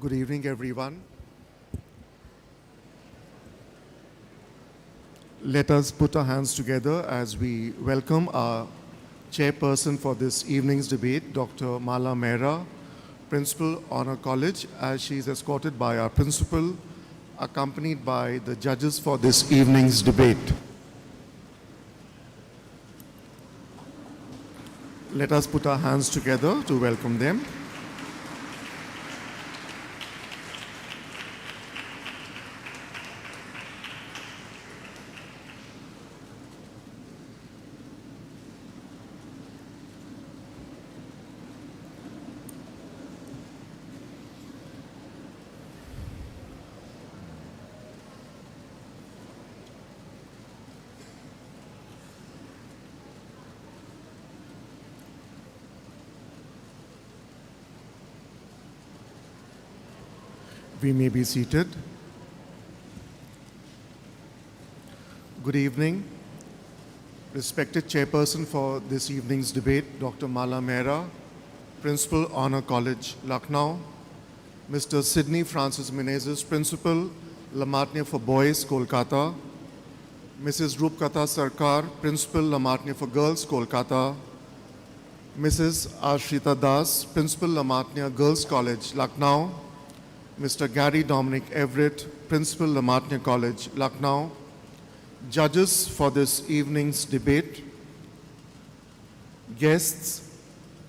Good evening, everyone. Let us put our hands together as we welcome our chairperson for this evening's debate, Dr. Mala Mehra, Principal, Honor College, as she is escorted by our principal, accompanied by the judges for this evening's debate. Let us put our hands together to welcome them. We may be seated. Good evening. Respected chairperson for this evening's debate, Dr. Mala Mehra, Principal, Honor College, Lucknow. Mr. Sidney Francis Menezes, Principal, La Martiniere for Boys, Kolkata. Mrs. Roopkatha Sarkar, Principal, La Martiniere for Girls, Kolkata. Mrs. Ashrita Das, Principal, La Martiniere Girls College, Lucknow. Mr. Gary Dominic Everett, Principal, La Martiniere College, Lucknow. Judges for this evening's debate, guests,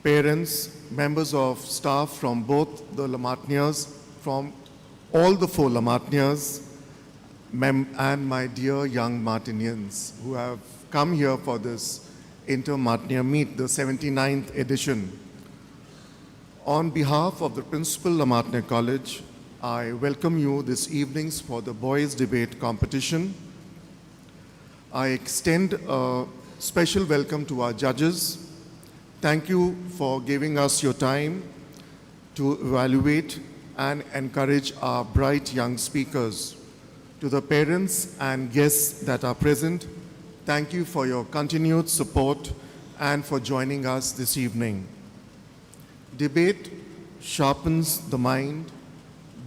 parents, members of staff from both the La Martinières, from all the 4 La Martinières, and my dear young Martinians who have come here for this Inter-Martiniere Meet, the 79th edition. On behalf of the Principal, La Martiniere College, I welcome you this evening for the Boys Debate Competition. I extend a special welcome to our judges. Thank you for giving us your time to evaluate and encourage our bright young speakers. To the parents and guests that are present, thank you for your continued support and for joining us this evening. Debate sharpens the mind,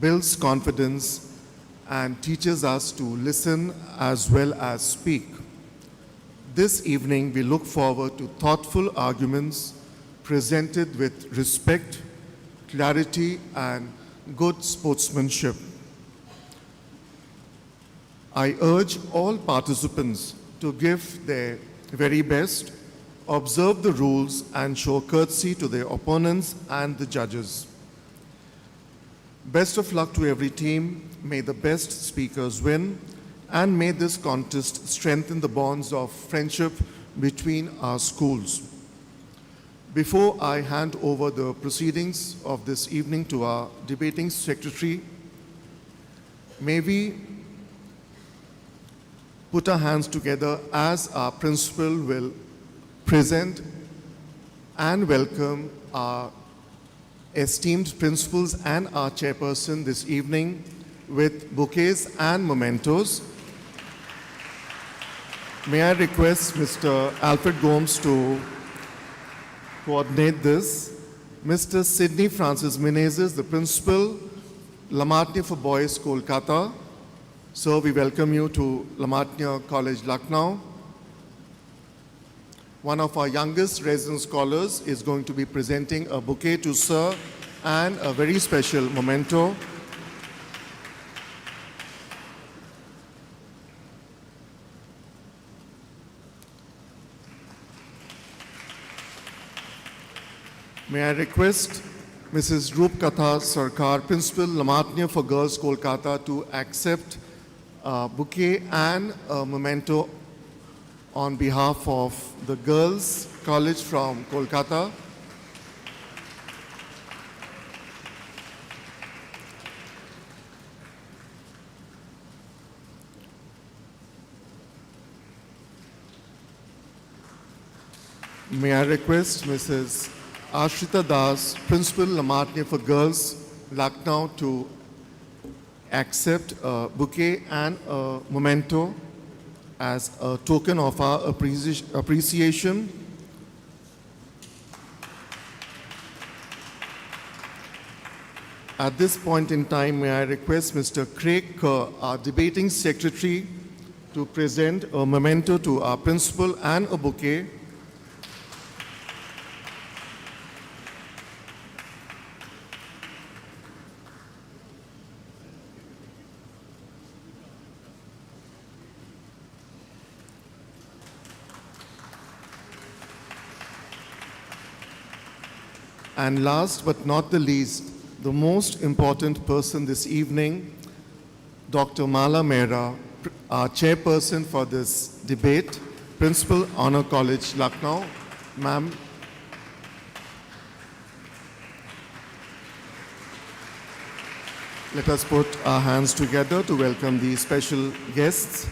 builds confidence, and teaches us to listen as well as speak. This evening, we look forward to thoughtful arguments presented with respect, clarity, and good sportsmanship. I urge all participants to give their very best, observe the rules, and show courtesy to their opponents and the judges. Best of luck to every team. May the best speakers win, and may this contest strengthen the bonds of friendship between our schools. Before I hand over the proceedings of this evening to our debating secretary, may we put our hands together as our principal will present and welcome our esteemed principals and our chairperson this evening with bouquets and mementos. May I request Mr. Alfred Gomes to coordinate this. Mr. Sidney Francis Menezes, the principal, La Martiniere for Boys, Kolkata. Sir, we welcome you to La Martiniere College, Lucknow. One of our youngest resident scholars is going to be presenting a bouquet to Sir and a very special memento. May I request Mrs. Roopkatha Sarkar, Principal, La Martiniere for Girls, Kolkata, to accept a bouquet and a memento on behalf of the Girls College from Kolkata. May I request Mrs. Ashrita Das, Principal, La Martiniere for Girls, Lucknow, to accept a bouquet and a memento as a token of our appreciation. At this point in time, may I request Mr. Craig Kerr, our debating secretary, to present a memento to our principal and a bouquet. And last but not the least, the most important person this evening, Dr. Mala Mehra, our chairperson for this debate, Principal, Honor College, Lucknow. Ma'am, let us put our hands together to welcome the special guests.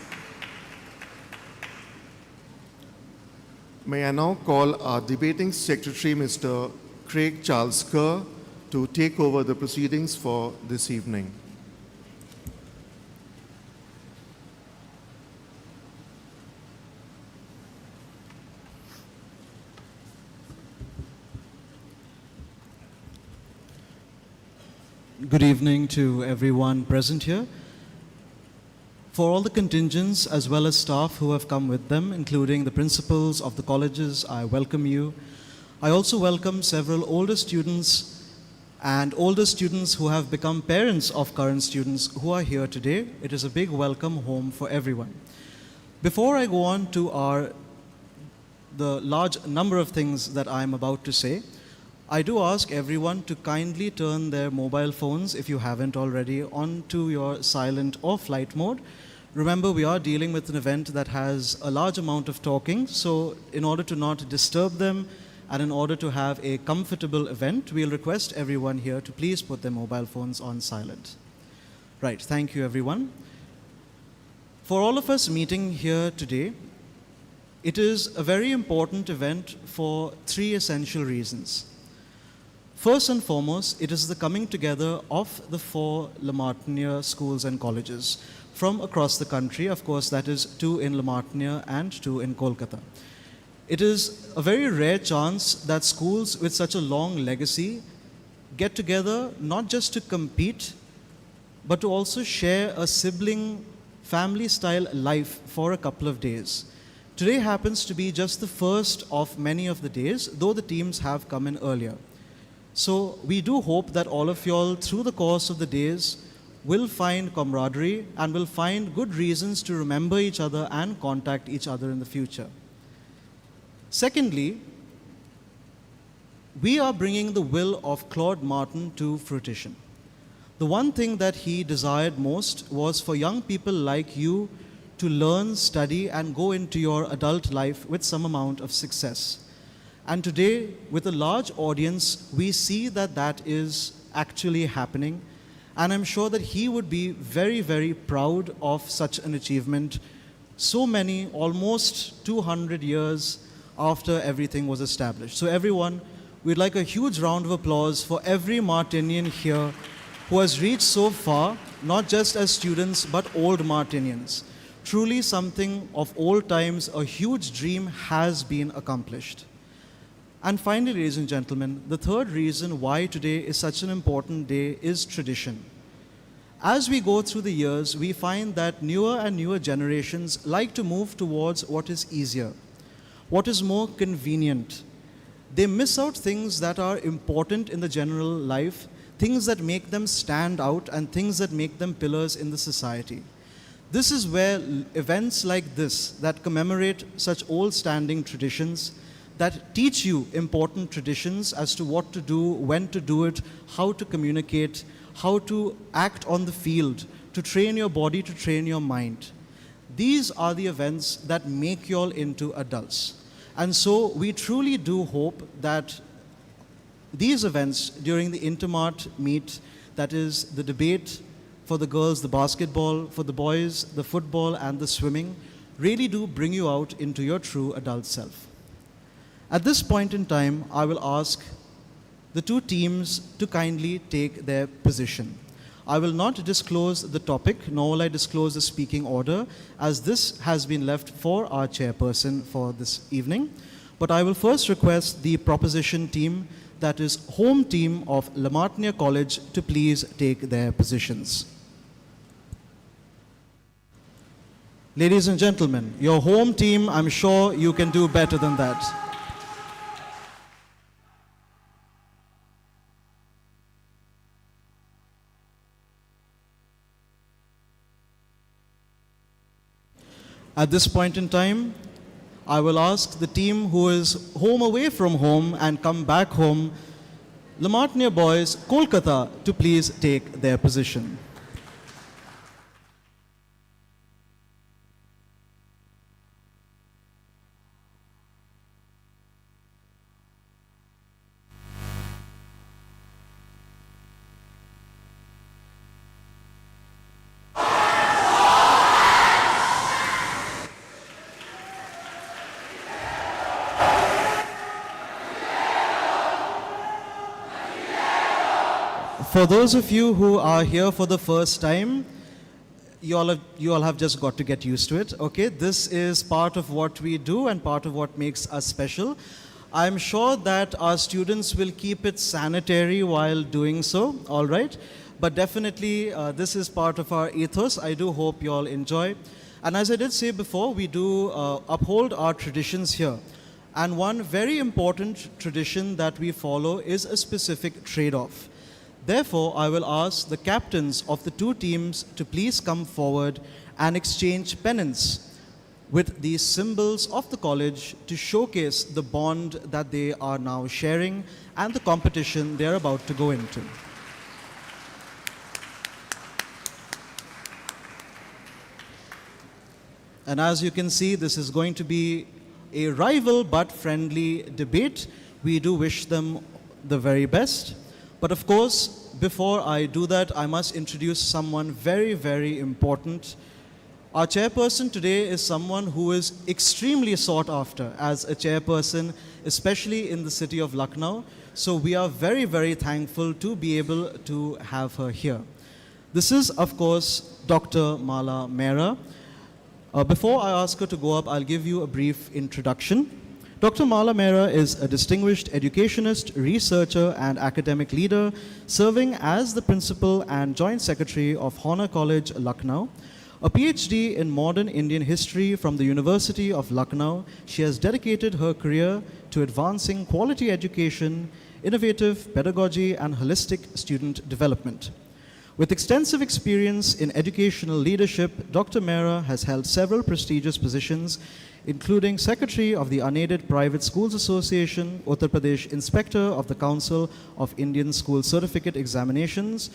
May I now call our debating secretary, Mr. Craig Charles Kerr, to take over the proceedings for this evening. Good evening to everyone present here. For all the contingents as well as staff who have come with them, including the principals of the colleges, I welcome you. I also welcome several older students and older students who have become parents of current students who are here today. It is a big welcome home for everyone. Before I go on to the large number of things that I'm about to say, I do ask everyone to kindly turn their mobile phones, if you haven't already, onto your silent or flight mode. Remember, we are dealing with an event that has a large amount of talking, so in order to not disturb them and in order to have a comfortable event, we'll request everyone here to please put their mobile phones on silent. Right, thank you everyone. For all of us meeting here today, it is a very important event for three essential reasons. First and foremost, it is the coming together of the 4 La Martiniere schools and colleges from across the country. Of course, that is 2 in La Martiniere and 2 in Kolkata. It is a very rare chance that schools with such a long legacy get together not just to compete, but to also share a sibling family-style life for a couple of days. Today happens to be just the first of many of the days, though the teams have come in earlier. So we do hope that all of y'all, through the course of the days, will find camaraderie and will find good reasons to remember each other and contact each other in the future. Secondly, we are bringing the will of Claude Martin to fruition. The one thing that he desired most was for young people like you to learn, study, and go into your adult life with some amount of success. And today, with a large audience, we see that that is actually happening. And I'm sure that he would be very, very proud of such an achievement so many, almost 200 years after everything was established. So everyone, we'd like a huge round of applause for every Martinian here who has reached so far, not just as students, but old Martinians. Truly something of old times, a huge dream has been accomplished. And finally, ladies and gentlemen, the third reason why today is such an important day is tradition. As we go through the years, we find that newer and newer generations like to move towards what is easier, what is more convenient. They miss out things that are important in the general life, things that make them stand out, and things that make them pillars in the society. This is where events like this that commemorate such old-standing traditions, that teach you important traditions as to what to do, when to do it, how to communicate, how to act on the field, to train your body, to train your mind. These are the events that make you all into adults. And so we truly do hope that these events during the Intermart meet, that is the debate for the girls, the basketball, for the boys, the football and the swimming, really do bring you out into your true adult self. At this point in time, I will ask the two teams to kindly take their position. I will not disclose the topic, nor will I disclose the speaking order, as this has been left for our chairperson for this evening. But I will first request the proposition team that is home team of Martiniere College, to please take their positions. Ladies and gentlemen, your home team, I'm sure you can do better than that. At this point in time, I will ask the team who is home away from home and come back home, Martiniere Boys, Kolkata, to please take their position. For those of you who are here for the first time, you all have just got to get used to it, okay? This is part of what we do and part of what makes us special. I'm sure that our students will keep it sanitary while doing so, all right? But definitely, this is part of our ethos. I do hope you all enjoy. And as I did say before, we do uphold our traditions here. And one very important tradition that we follow is a specific trade-off. Therefore, I will ask the captains of the two teams to please come forward and exchange pennants with these symbols of the college to showcase the bond that they are now sharing and the competition they are about to go into. And as you can see, this is going to be a rival but friendly debate. We do wish them the very best. But of course, before I do that, I must introduce someone very, very important. Our chairperson today is someone who is extremely sought after as a chairperson, especially in the city of Lucknow. So we are very, very thankful to be able to have her here. This is, of course, Dr. Mala Mehra. Before I ask her to go up, I'll give you a brief introduction. Dr. Mala Mehra is a distinguished educationist, researcher, and academic leader, serving as the principal and joint secretary of Honor College, Lucknow. A PhD in modern Indian history from the University of Lucknow, she has dedicated her career to advancing quality education, innovative pedagogy, and holistic student development. With extensive experience in educational leadership, Dr. Mehra has held several prestigious positions, including Secretary of the Unaided Private Schools Association, Uttar Pradesh Inspector of the Council of Indian School Certificate Examinations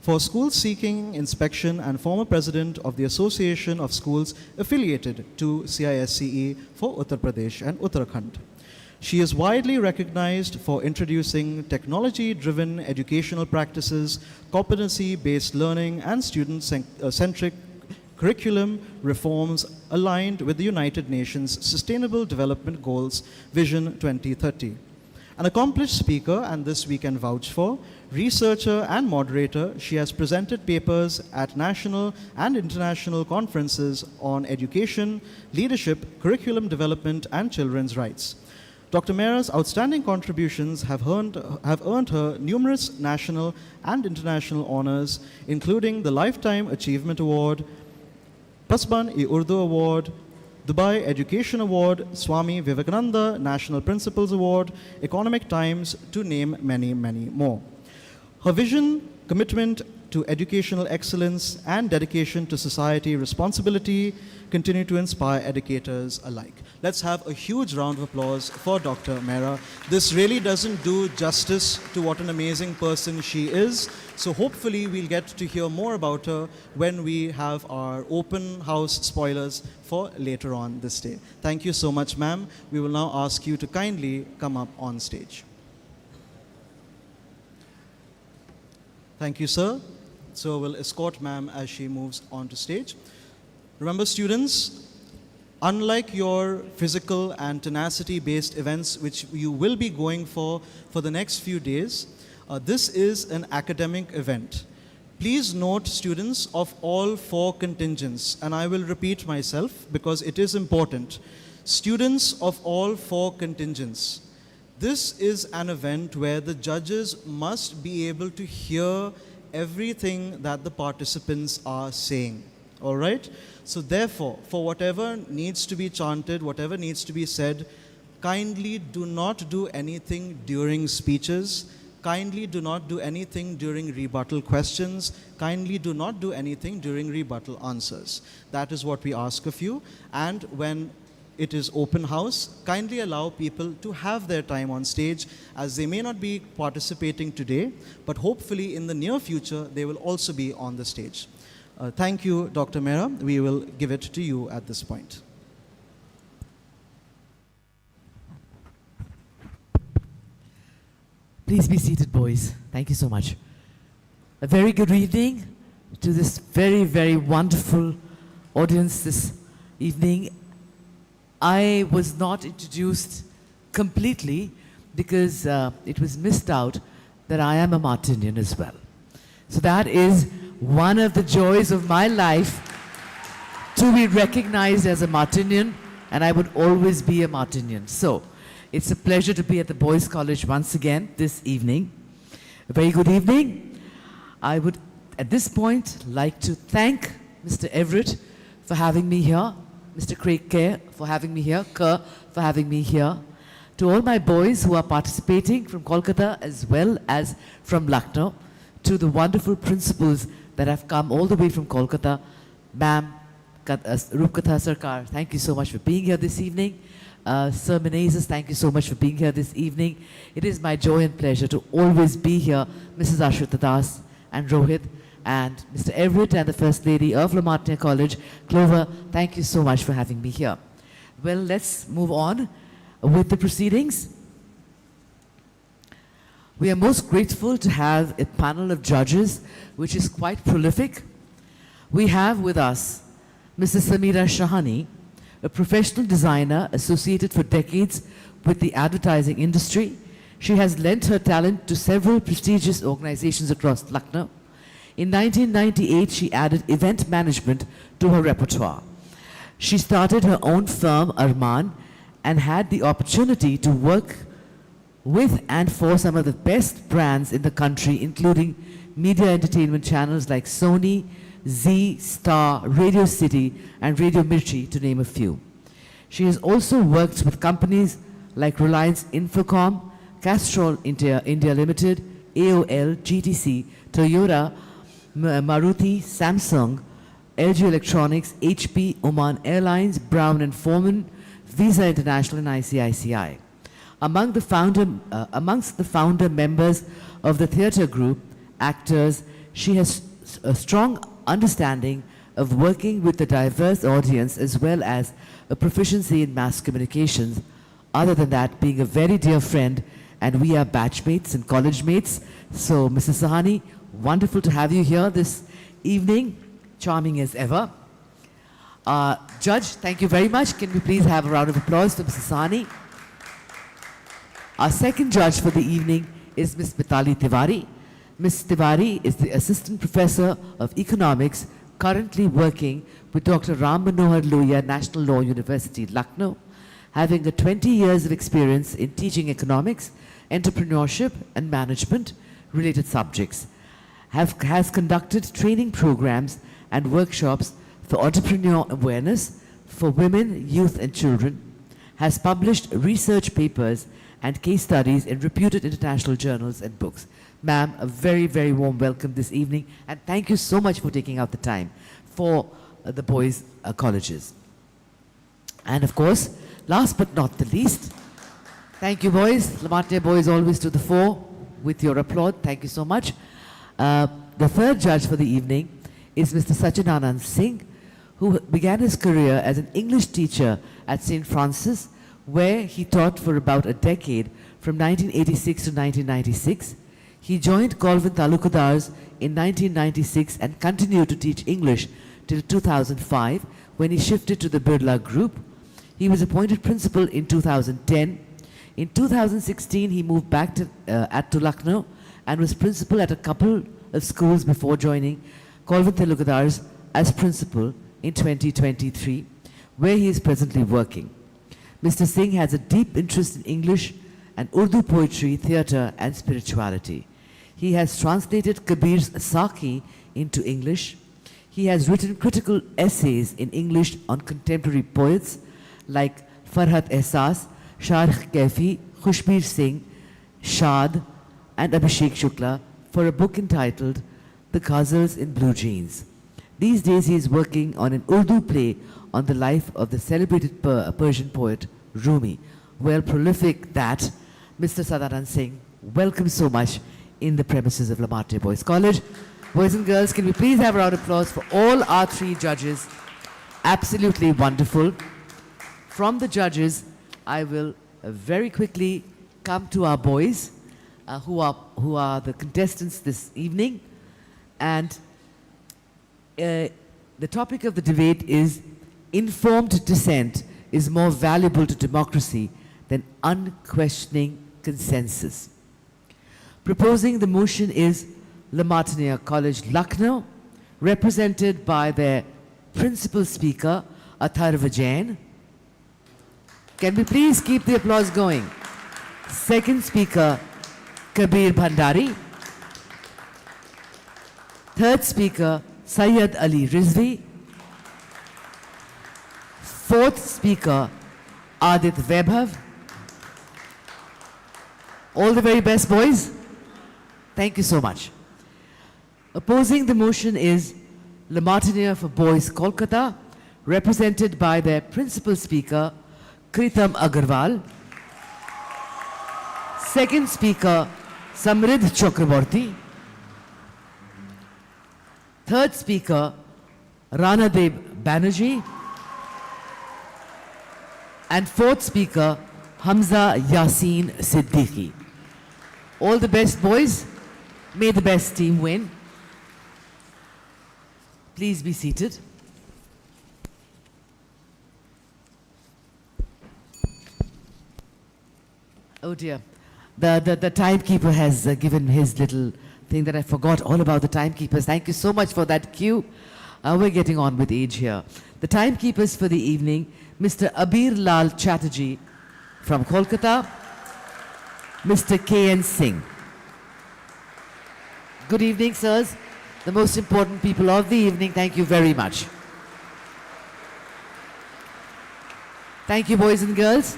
for School Seeking Inspection, and former President of the Association of Schools affiliated to CISCE for Uttar Pradesh and Uttarakhand. She is widely recognized for introducing technology-driven educational practices, competency-based learning, and student-centric curriculum reforms aligned with the United Nations Sustainable Development Goals Vision 2030. An accomplished speaker, and this we can vouch for, researcher and moderator, she has presented papers at national and international conferences on education, leadership, curriculum development, and children's rights. Dr. Mehra's outstanding contributions have earned her numerous national and international honors, including the Lifetime Achievement Award, Pasban-e-Urdu Award, Dubai Education Award, Swami Vivekananda National Principals Award, Economic Times, to name many, many more. Her vision, commitment to educational excellence, and dedication to society responsibility continue to inspire educators alike. Let's have a huge round of applause for Dr. Mehra. This really doesn't do justice to what an amazing person she is. So hopefully we'll get to hear more about her when we have our open house spoilers for later on this day. Thank you so much, ma'am. We will now ask you to kindly come up on stage. Thank you, sir. So we'll escort ma'am as she moves onto stage. Remember, students, unlike your physical and tenacity-based events, which you will be going for the next few days, this is an academic event. Please note, students, of all 4 contingents, and I will repeat myself because it is important. Students of all 4 contingents, this is an event where the judges must be able to hear everything that the participants are saying. All right? So therefore, for whatever needs to be chanted, whatever needs to be said, kindly do not do anything during speeches. Kindly do not do anything during rebuttal questions. Kindly do not do anything during rebuttal answers. That is what we ask of you. And when it is open house, kindly allow people to have their time on stage, as they may not be participating today, but hopefully in the near future they will also be on the stage. Thank you, Dr. Mehra. We will give it to you at this point. Please be seated, boys. Thank you so much. A very good evening to this very, very wonderful audience this evening. I was not introduced completely because it was missed out that I am a Martinian as well. So that is one of the joys of my life, to be recognized as a Martinian, and I would always be a Martinian. So it's a pleasure to be at the Boys College once again this evening. A very good evening. I would, at this point, like to thank Mr. Everett for having me here, Mr. Craig Kerr for having me here, to all my boys who are participating from Kolkata as well as from Lucknow, to the wonderful principals that have come all the way from Kolkata. Ma'am, Rupkatha Sarkar, thank you so much for being here this evening. Sir Menezes, thank you so much for being here this evening. It is my joy and pleasure to always be here. Mrs. Ashrita Das and Rohit and Mr. Everett and the First Lady of La Martiniere College, Clover, thank you so much for having me here. Well, let's move on with the proceedings. We are most grateful to have a panel of judges which is quite prolific. We have with us Mrs. Samira Shahani, a professional designer associated for decades with the advertising industry. She has lent her talent to several prestigious organizations across Lucknow. In 1998, she added event management to her repertoire. She started her own firm, Arman, and had the opportunity to work with and for some of the best brands in the country, including media entertainment channels like Sony, Zee, Star, Radio City, and Radio Mirchi, to name a few. She has also worked with companies like Reliance Infocom, Castrol India Limited, AOL, GTC, Toyota, Maruti, Samsung, LG Electronics, HP, Oman Airlines, Brown and Forman, Visa International, and ICICI. Amongst the founder members of the theatre group, actors, she has a strong understanding of working with a diverse audience as well as a proficiency in mass communications. Other than that, being a very dear friend, and we are batchmates and college mates. So, Mrs. Sahani, wonderful to have you here this evening. Charming as ever. Judge, thank you very much. Can we please have a round of applause for Mrs. Sahani? Our second judge for the evening is Ms. Mitali Tiwari. Ms. Tiwari is the Assistant Professor of Economics, currently working with Dr. Ram Manohar Lohia, National Law University, Lucknow, having 20 years of experience in teaching economics, entrepreneurship, and management-related subjects. Has conducted training programs and workshops for entrepreneur awareness for women, youth, and children, has published research papers and case studies in reputed international journals and books. Ma'am, a very, very warm welcome this evening, and thank you so much for taking out the time for the boys' colleges. And of course, last but not the least, thank you, boys. La Martiniere boys always to the fore with your applaud. Thank you so much. The third judge for the evening is Mr. Sachinanand Singh, who began his career as an English teacher at St. Francis, where he taught for about a decade, from 1986 to 1996. He joined Colvin Talukadars in 1996 and continued to teach English till 2005, when he shifted to the Birla Group. He was appointed principal in 2010. In 2016, he moved back to Lucknow and was principal at a couple of schools before joining Colvin Talukadars as principal in 2023, where he is presently working. Mr. Singh has a deep interest in English and Urdu poetry, theatre, and spirituality. He has translated Kabir's Saki into English. He has written critical essays in English on contemporary poets like Farhat Ehsas, Sharh Kaifi, Khushbir Singh, Shad, and Abhishek Shukla for a book entitled The Ghazals in Blue Jeans. These days he is working on an Urdu play on the life of the celebrated Persian poet Rumi. Well, prolific that, Mr. Sadaran Singh, welcome so much in the premises of La Martiniere Boys College. Boys and girls, can we please have a round of applause for all our three judges? Absolutely wonderful. From the judges, I will very quickly come to our boys who are the contestants this evening. And the topic of the debate is informed dissent is more valuable to democracy than unquestioning consensus. Proposing the motion is La Martiniere College, Lucknow, represented by their principal speaker, Atharva Jain. Can we please keep the applause going? Second speaker, Kabir Bhandari. Third speaker, Syed Ali Rizvi. Fourth speaker, Adit Vaibhav. All the very best, boys. Thank you so much. Opposing the motion is La Martiniere for Boys, Kolkata, represented by their principal speaker, Kritam Agarwal. Second speaker, Samridh Chakraborty. Third speaker, Ranadev Banerjee. And fourth speaker, Hamza Yasin Siddiqui. All the best, boys. May the best team win. Please be seated. Oh dear. The timekeeper has given his little thing that I forgot all about the timekeepers. Thank you so much for that cue. We're getting on with age here. The timekeepers for the evening, Mr. Abir Lal Chatterjee from Kolkata, Mr. K.N. Singh. Good evening, sirs. The most important people of the evening, thank you very much. Thank you, boys and girls.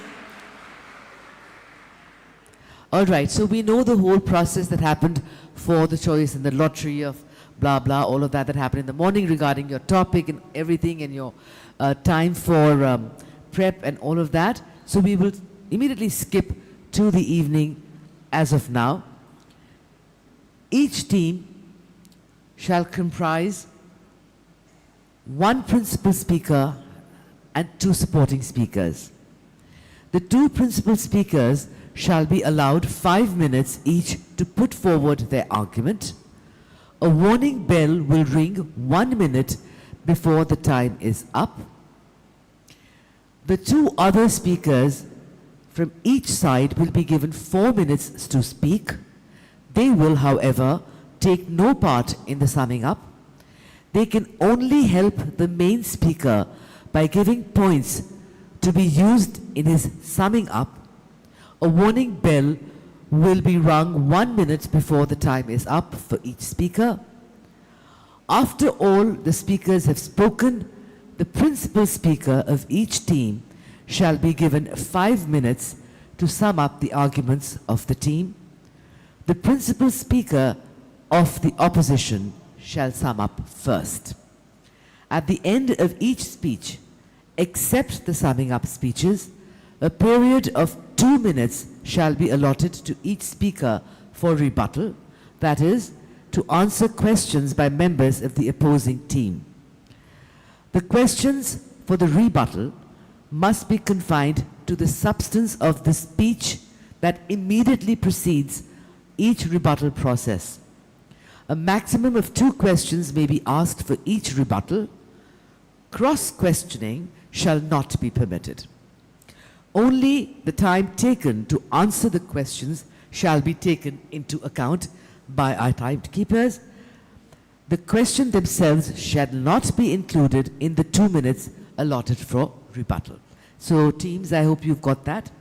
All right, so we know the whole process that happened for the choice and the lottery of blah, blah, all of that happened in the morning regarding your topic and everything and your time for prep and all of that. So we will immediately skip to the evening as of now. Each team shall comprise one principal speaker and two supporting speakers. The two principal speakers shall be allowed 5 minutes each to put forward their argument. A warning bell will ring 1 minute before the time is up. The two other speakers from each side will be given 4 minutes to speak. They will, however, take no part in the summing up. They can only help the main speaker by giving points to be used in his summing up. A warning bell will be rung 1 minute before the time is up for each speaker. After all the speakers have spoken, the principal speaker of each team shall be given 5 minutes to sum up the arguments of the team. The principal speaker of the opposition shall sum up first. At the end of each speech, except the summing up speeches, a period of 2 minutes shall be allotted to each speaker for rebuttal, that is, to answer questions by members of the opposing team. The questions for the rebuttal must be confined to the substance of the speech that immediately precedes each rebuttal process. A maximum of 2 questions may be asked for each rebuttal. Cross-questioning shall not be permitted. Only the time taken to answer the questions shall be taken into account by our timekeepers. The questions themselves shall not be included in the 2 minutes allotted for rebuttal. So teams, I hope you've got that.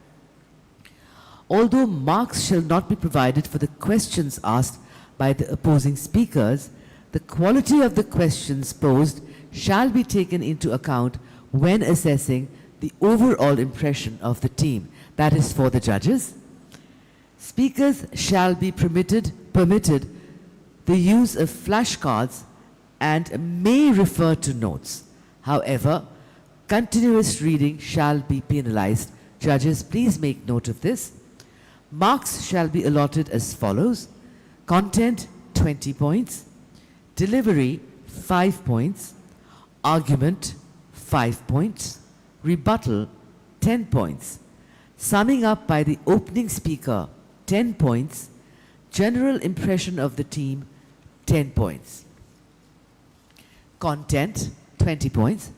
although marks shall not be provided for the questions asked by the opposing speakers, the quality of the questions posed shall be taken into account when assessing the overall impression of the team. That is for the judges. Speakers shall be permitted the use of flashcards and may refer to notes. However, continuous reading shall be penalized. Judges, please make note of this. Marks shall be allotted as follows: content 20 points, delivery 5 points, argument 5 points, rebuttal 10 points, summing up by the opening speaker 10 points, general impression of the team 10 points. Content 20 points.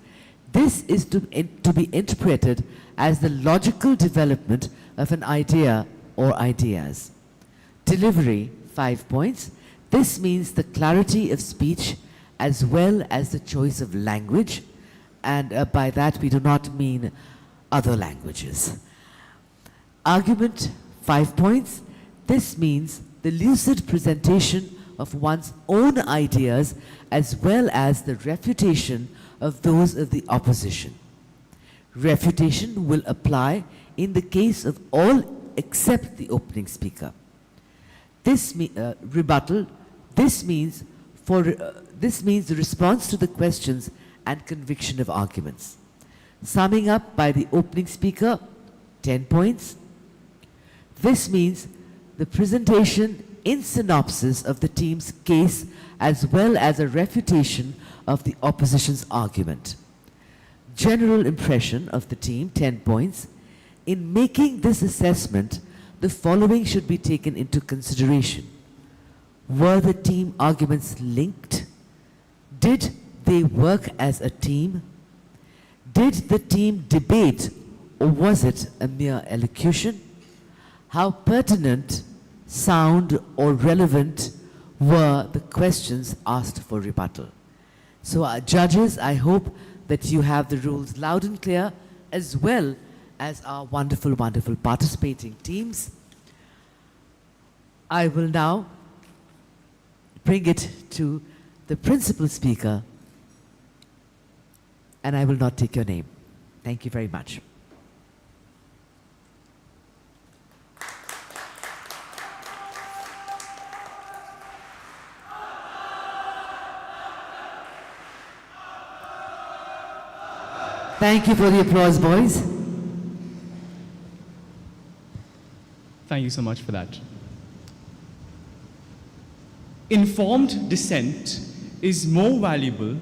This is to be interpreted as the logical development of an idea or ideas. Delivery 5 points. This means the clarity of speech as well as the choice of language, and by that we do not mean other languages. Argument 5 points. This means the lucid presentation of one's own ideas as well as the refutation of those of the opposition. Refutation will apply in the case of all except the opening speaker. Rebuttal. This means the response to the questions and conviction of arguments. Summing up by the opening speaker, 10 points. This means the presentation in synopsis of the team's case as well as a refutation of the opposition's argument. General impression of the team, 10 points. In making this assessment, the following should be taken into consideration. Were the team arguments linked? Did they work as a team? Did the team debate, or was it a mere elocution? How pertinent, sound, or relevant were the questions asked for rebuttal? So, judges, I hope that you have the rules loud and clear, as well as our wonderful, wonderful participating teams. I will now bring it to the principal speaker, and I will not take your name. Thank you very much. Thank you for the applause, boys. Thank you so much for that. Informed dissent is more valuable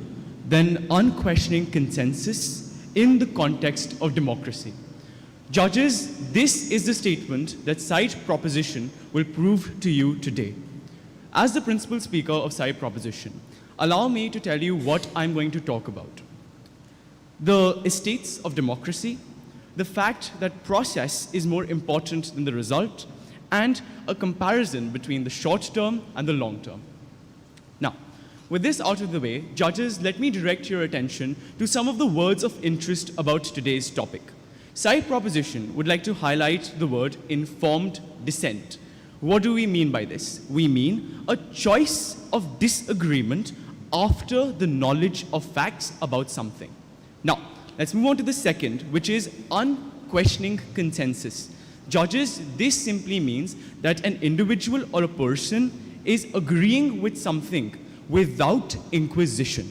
than unquestioning consensus in the context of democracy. Judges, this is the statement that side proposition will prove to you today. As the principal speaker of side proposition, allow me to tell you what I'm going to talk about. The estates of democracy, the fact that process is more important than the result, and a comparison between the short term and the long term. Now, with this out of the way, judges, let me direct your attention to some of the words of interest about today's topic. Side proposition would like to highlight the word informed dissent. What do we mean by this? We mean a choice of disagreement after the knowledge of facts about something. Now, let's move on to the second, which is unquestioning consensus. Judges, this simply means that an individual or a person is agreeing with something without inquisition.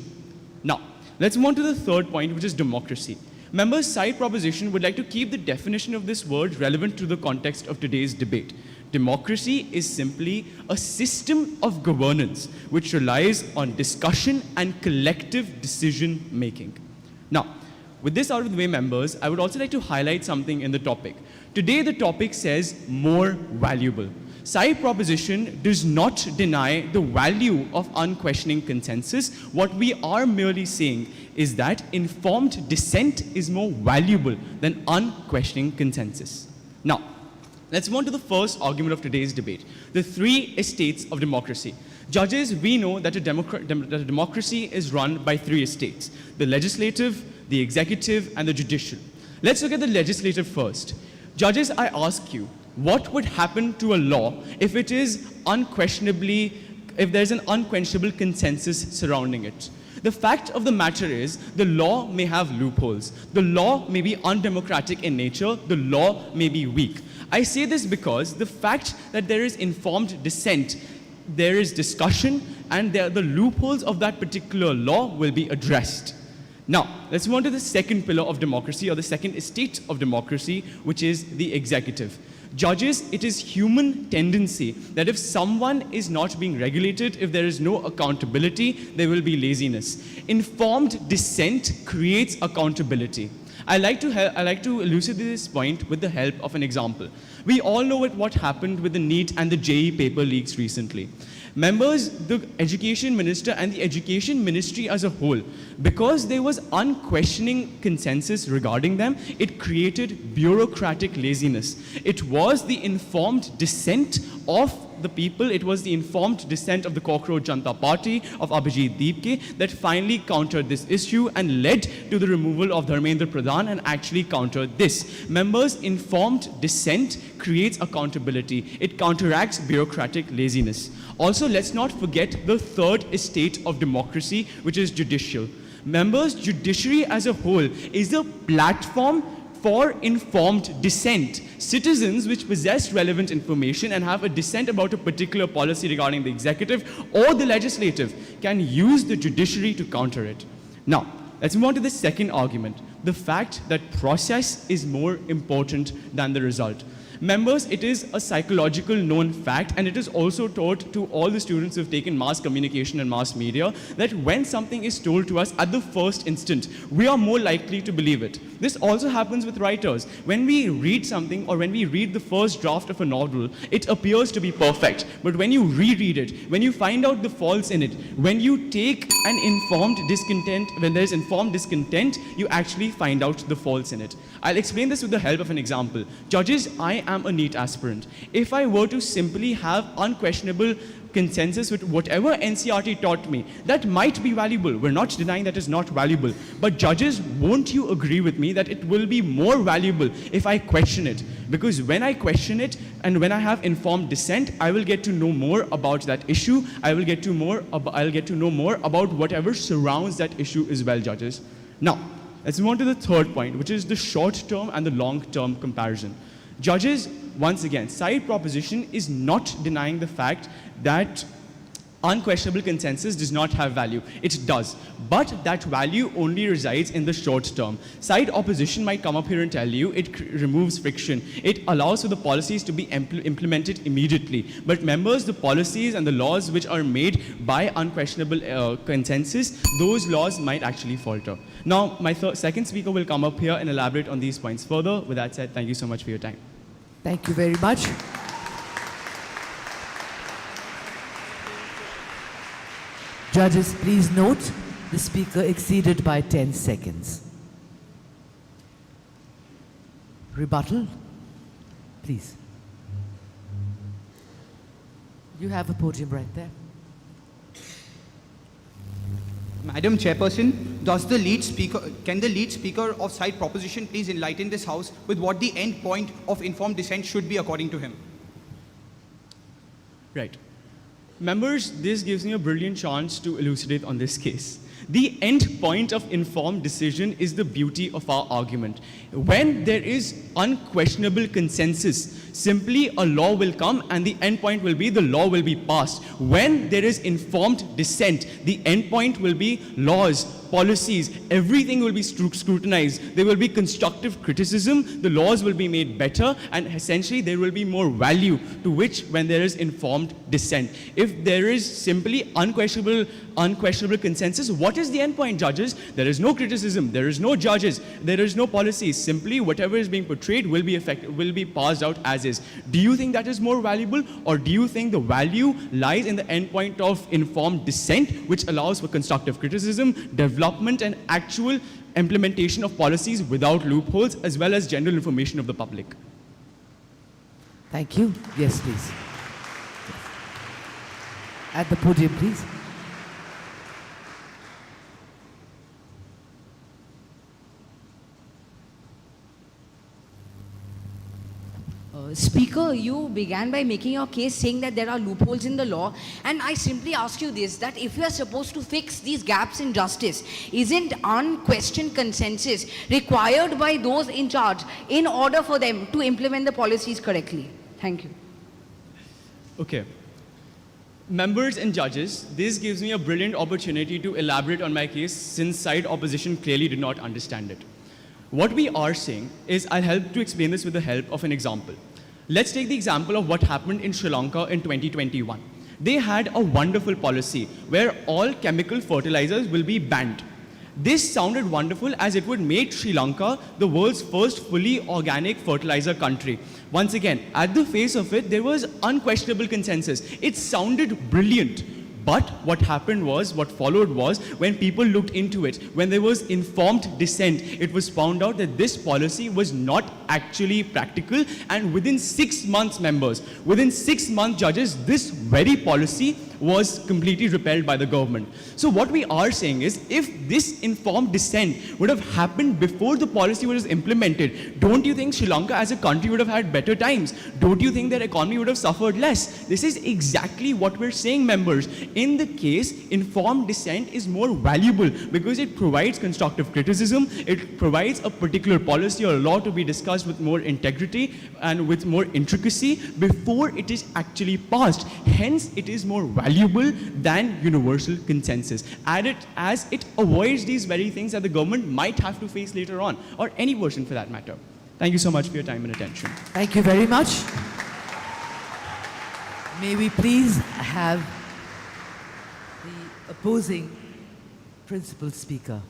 Now, let's move on to the third point, which is democracy. Members, side proposition would like to keep the definition of this word relevant to the context of today's debate. Democracy is simply a system of governance which relies on discussion and collective decision making. Now, with this out of the way, members, I would also like to highlight something in the topic. Today, the topic says more valuable. Side proposition does not deny the value of unquestioning consensus. What we are merely saying is that informed dissent is more valuable than unquestioning consensus. Now, let's move on to the first argument of today's debate, the three estates of democracy. Judges, we know that a democracy is run by three estates: the legislative, the executive, and the judicial. Let's look at the legislative first. Judges, I ask you, what would happen to a law if it is unquestionably, if there's an unquenchable consensus surrounding it? The fact of the matter is, the law may have loopholes. The law may be undemocratic in nature. The law may be weak. I say this because the fact that there is informed dissent, there is discussion, and the loopholes of that particular law will be addressed. Now, let's move on to the second pillar of democracy, or the second estate of democracy, which is the executive. Judges, it is human tendency that if someone is not being regulated, if there is no accountability, there will be laziness. Informed dissent creates accountability. I like to elucidate this point with the help of an example. We all know what happened with the NEET and the JEE paper leaks recently. Members, the education minister and the education ministry as a whole, because there was unquestioning consensus regarding them, it created bureaucratic laziness. It was the informed dissent of the people, it was the informed dissent of the Cockroach Janata Party, of Abhijit Deepke, that finally countered this issue and led to the removal of Dharmendra Pradhan and actually countered this. Members, informed dissent creates accountability. It counteracts bureaucratic laziness. Also, let's not forget the third estate of democracy, which is judicial. Members, judiciary as a whole is a platform for informed dissent. Citizens which possess relevant information and have a dissent about a particular policy regarding the executive or the legislative can use the judiciary to counter it. Now, let's move on to the second argument, the fact that process is more important than the result. Members, it is a psychological known fact, and it is also taught to all the students who have taken mass communication and mass media, that when something is told to us at the first instant, we are more likely to believe it. This also happens with writers. When we read something, or when we read the first draft of a novel, it appears to be perfect. But when you reread it, when you find out the faults in it, when you take an informed discontent, when there's informed discontent, you actually find out the faults in it. I'll explain this with the help of an example. Judges, I am a NEET aspirant. If I were to simply have unquestionable consensus with whatever NCRT taught me, that might be valuable. We're not denying that is not valuable. But judges, won't you agree with me that it will be more valuable if I question it? Because when I question it and when I have informed dissent, I will get to know more about that issue. I'll get to know more about whatever surrounds that issue as well, judges. Now, let's move on to the third point, which is the short-term and the long-term comparison. Judges, once again, side proposition is not denying the fact that unquestionable consensus does not have value. It does. But that value only resides in the short term. Side opposition might come up here and tell you it removes friction. It allows for the policies to be implemented immediately. But members, the policies and the laws which are made by unquestionable consensus, those laws might actually falter. Now, my second speaker will come up here and elaborate on these points further. With that said, thank you so much for your time. Thank you very much. Judges, please note the speaker exceeded by 10 seconds. Rebuttal, please. You have a podium right there. Madam Chairperson, can the lead speaker of side proposition please enlighten this House with what the end point of informed dissent should be according to him? Right. Members, this gives me a brilliant chance to elucidate on this case. The end point of informed decision is the beauty of our argument. When there is unquestionable consensus, simply a law will come and the end point will be the law will be passed. When there is informed dissent, the end point will be laws, policies, everything will be scrutinized. There will be constructive criticism, the laws will be made better, and essentially there will be more value to which when there is informed dissent. If there is simply unquestionable consensus, what is the end point, judges? There is no criticism, there is no judges, there is no policies. Simply whatever is being portrayed will be passed out as is. Do you think that is more valuable, or do you think the value lies in the end point of informed dissent, which allows for constructive criticism, development, and actual implementation of policies without loopholes, as well as general information of the public? Thank you. Yes, please. At the podium, please. Speaker, you began by making your case saying that there are loopholes in the law, and I simply ask you this, that if you are supposed to fix these gaps in justice, isn't unquestioned consensus required by those in charge in order for them to implement the policies correctly? Thank you. Okay. Members and judges, this gives me a brilliant opportunity to elaborate on my case since side opposition clearly did not understand it. What we are saying is, I'll help to explain this with the help of an example. Let's take the example of what happened in Sri Lanka in 2021. They had a wonderful policy where all chemical fertilizers will be banned. This sounded wonderful as it would make Sri Lanka the world's first fully organic fertilizer country. Once again, at the face of it, there was unquestionable consensus. It sounded brilliant. But what happened was, what followed was, when people looked into it, when there was informed dissent, it was found out that this policy was not actually practical, and within 6 months, members, within 6 months, judges, this very policy was completely repelled by the government. So what we are saying is, if this informed dissent would have happened before the policy was implemented, don't you think Sri Lanka as a country would have had better times? Don't you think their economy would have suffered less? This is exactly what we're saying, members. In the case, informed dissent is more valuable because it provides constructive criticism, it provides a particular policy or a law to be discussed with more integrity and with more intricacy before it is actually passed. Hence, it is more valuable than universal consensus, as it avoids these very things that the government might have to face later on, or any version for that matter. Thank you so much for your time and attention. Thank you very much. May we please have the opposing principal speaker.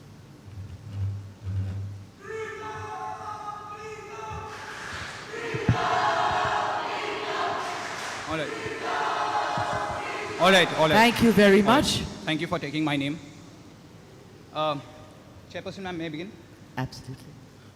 All right. Thank you very much. Thank you for taking my name. Chairperson, ma'am, may I begin? Absolutely.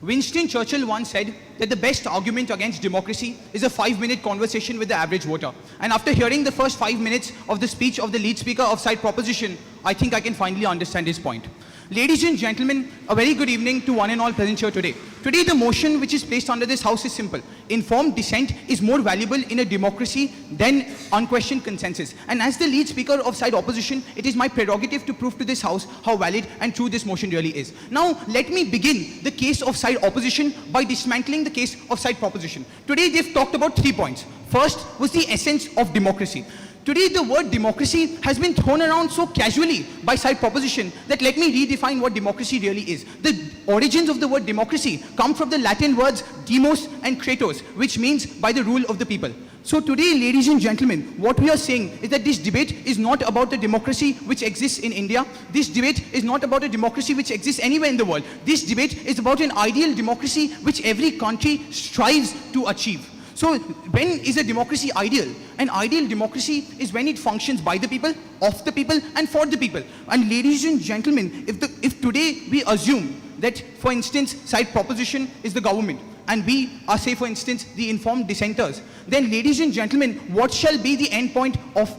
Winston Churchill once said that the best argument against democracy is a 5-minute conversation with the average voter. And after hearing the first 5 minutes of the speech of the lead speaker of side proposition, I think I can finally understand his point. Ladies and gentlemen, a very good evening to one and all present here today. Today, the motion which is placed under this house is simple. Informed dissent is more valuable in a democracy than unquestioned consensus. And as the lead speaker of side opposition, it is my prerogative to prove to this house how valid and true this motion really is. Now, let me begin the case of side opposition by dismantling the case of side proposition. Today, they've talked about 3 points. First was the essence of democracy. Today, the word democracy has been thrown around so casually by side proposition that let me redefine what democracy really is. The origins of the word democracy come from the Latin words demos and kratos, which means by the rule of the people. So today, ladies and gentlemen, what we are saying is that this debate is not about the democracy which exists in India. This debate is not about a democracy which exists anywhere in the world. This debate is about an ideal democracy which every country strives to achieve. So when is a democracy ideal? An ideal democracy is when it functions by the people, of the people, and for the people. And ladies and gentlemen, if today we assume that, for instance, side proposition is the government, and we are, say, for instance, the informed dissenters, then, ladies and gentlemen, what shall be the end point of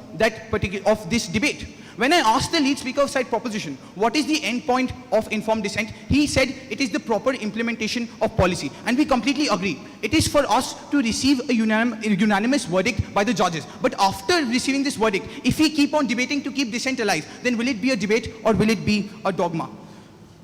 this debate? When I asked the lead speaker of side proposition, what is the end point of informed dissent, he said it is the proper implementation of policy. And we completely agree. It is for us to receive a unanimous verdict by the judges. But after receiving this verdict, if we keep on debating to keep dissent alive, then will it be a debate or will it be a dogma?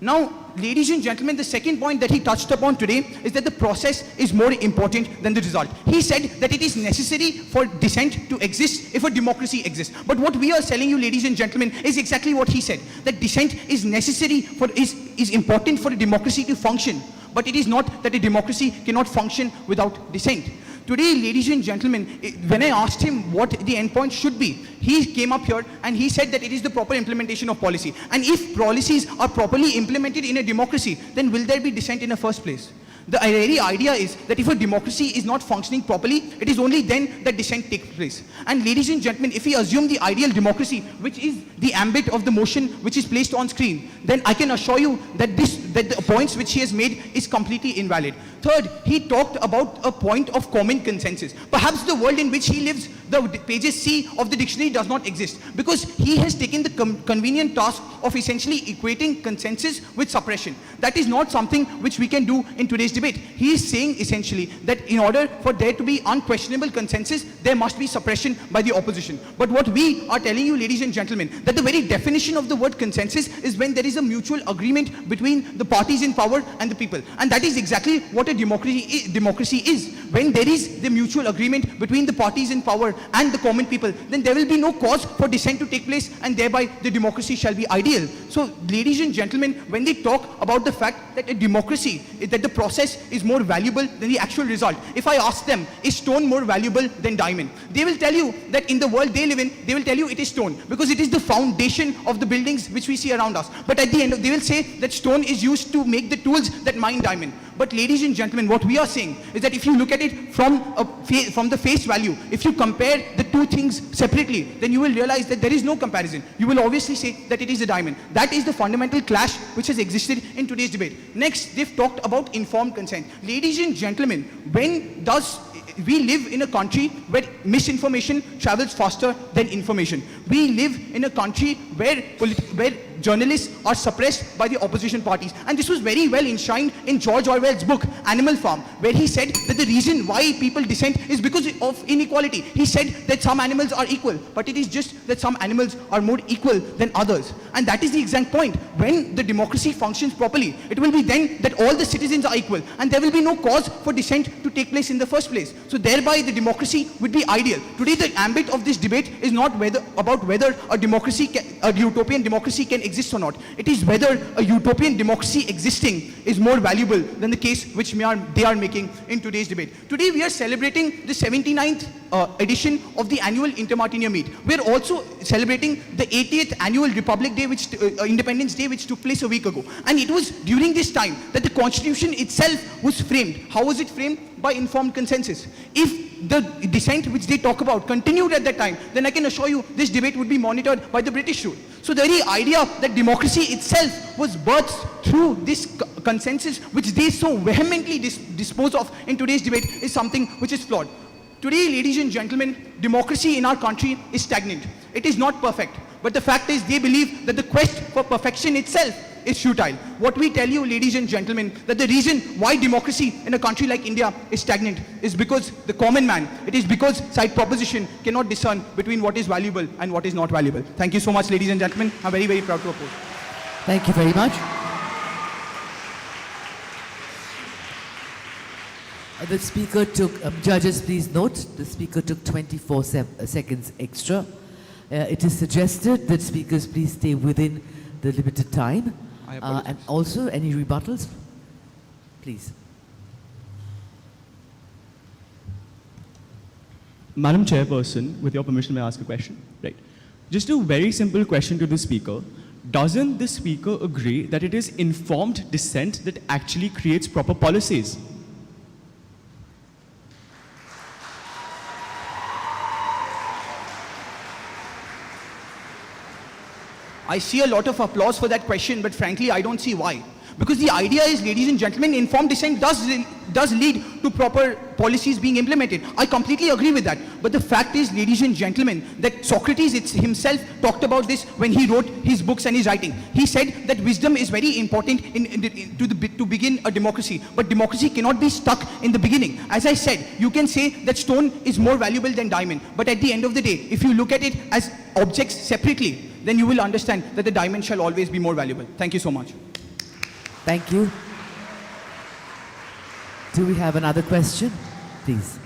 Now, ladies and gentlemen, the second point that he touched upon today is that the process is more important than the result. He said that it is necessary for dissent to exist if a democracy exists. But what we are telling you, ladies and gentlemen, is exactly what he said. That dissent is necessary is important for a democracy to function. But it is not that a democracy cannot function without dissent. Today, ladies and gentlemen, when I asked him what the endpoint should be, he came up here and he said that it is the proper implementation of policy. And if policies are properly implemented in a democracy, then will there be dissent in the first place? The very idea is that if a democracy is not functioning properly, it is only then that dissent takes place. And ladies and gentlemen, if we assume the ideal democracy, which is the ambit of the motion which is placed on screen, then I can assure you that this that the points which he has made is completely invalid. Third, he talked about a point of common consensus. Perhaps the world in which he lives, the pages C of the dictionary does not exist, because he has taken the convenient task of essentially equating consensus with suppression. That is not something which we can do in today's debate. He is saying essentially that in order for there to be unquestionable consensus, there must be suppression by the opposition. But what we are telling you, ladies and gentlemen, that the very definition of the word consensus is when there is a mutual agreement between the parties in power and the people. And that is exactly what a democracy is. When there is the mutual agreement between the parties in power and the common people, then there will be no cause for dissent to take place, and thereby the democracy shall be ideal. So, ladies and gentlemen, when they talk about the fact that a democracy, that the process is more valuable than the actual result, if I ask them, is stone more valuable than diamond? They will tell you that in the world they live in, they will tell you it is stone, because it is the foundation of the buildings which we see around us. But at the end, they will say that stone is used to make the tools that mine diamond. But ladies and gentlemen, what we are saying is that if you look at it from the face value, if you compare the two things separately, then you will realize that there is no comparison. You will obviously say that it is a diamond. That is the fundamental clash which has existed in today's debate. Next, they've talked about informed consent. Ladies and gentlemen, when does we live in a country where misinformation travels faster than information? We live in a country where journalists are suppressed by the opposition parties. And this was very well enshrined in George Orwell's book, Animal Farm, where he said that the reason why people dissent is because of inequality. He said that some animals are equal, but it is just that some animals are more equal than others. And that is the exact point. When the democracy functions properly, it will be then that all the citizens are equal, and there will be no cause for dissent to take place in the first place. So thereby the democracy would be ideal. Today the ambit of this debate is not about whether a utopian democracy can exist or not. It is whether a utopian democracy existing is more valuable than the case which they are making in today's debate. Today we are celebrating the 79th edition of the annual Inter-Martiniere meet. We are also celebrating the 80th annual Republic Day, Independence Day, which took place a week ago. And it was during this time that the Constitution itself was framed. How was it framed? By informed consensus. If the dissent which they talk about continued at that time, then I can assure you this debate would be monitored by the British rule. So the very idea that democracy itself was birthed through this consensus which they so vehemently dispose of in today's debate is something which is flawed. Today, ladies and gentlemen, democracy in our country is stagnant. It is not perfect. But the fact is, they believe that the quest for perfection itself is futile. What we tell you, ladies and gentlemen, that the reason why democracy in a country like India is stagnant is because the common man, it is because side proposition cannot discern between what is valuable and what is not valuable. Thank you so much, ladies and gentlemen. I'm very, very proud to oppose. Thank you very much. The speaker took, judges please note, the speaker took 24 seconds extra. It is suggested that speakers please stay within the limited time. And also, any rebuttals? Please. Madam Chairperson, with your permission, may I ask a question? Right. Just a very simple question to the speaker. Doesn't the speaker agree that it is informed dissent that actually creates proper policies? I see a lot of applause for that question, but frankly, I don't see why. Because the idea is, ladies and gentlemen, informed dissent does lead to proper policies being implemented. I completely agree with that. But the fact is, ladies and gentlemen, that Socrates himself talked about this when he wrote his books and his writing. He said that wisdom is very important to begin a democracy. But democracy cannot be stuck in the beginning. As I said, you can say that stone is more valuable than diamond. But at the end of the day, if you look at it as objects separately, then you will understand that the diamond shall always be more valuable. Thank you so much. Thank you. Do we have another question? Please.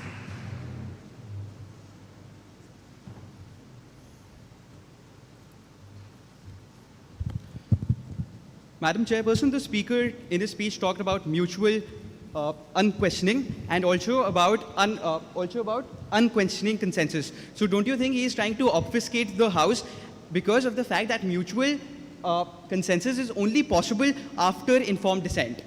Madam Chairperson, the speaker in his speech talked about mutual unquestioning and also about unquestioning consensus. So don't you think he is trying to obfuscate the House because of the fact that mutual consensus is only possible after informed dissent?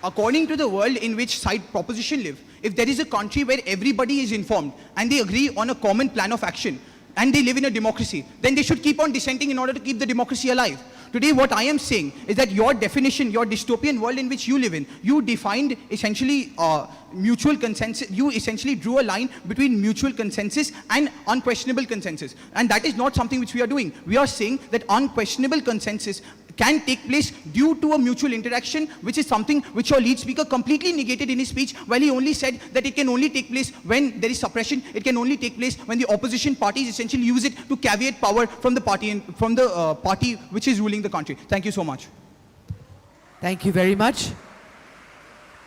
According to the world in which side proposition live, if there is a country where everybody is informed and they agree on a common plan of action, and they live in a democracy, then they should keep on dissenting in order to keep the democracy alive. Today, what I am saying is that your definition, your dystopian world in which you live in, you defined essentially mutual consensus. You essentially drew a line between mutual consensus and unquestionable consensus. And that is not something which we are doing. We are saying that unquestionable consensus can take place due to a mutual interaction, which is something which your lead speaker completely negated in his speech, while he only said that it can only take place when there is suppression. It can only take place when the opposition parties essentially use it to caveat power from the party and from the party which is ruling the country. Thank you so much. Thank you very much.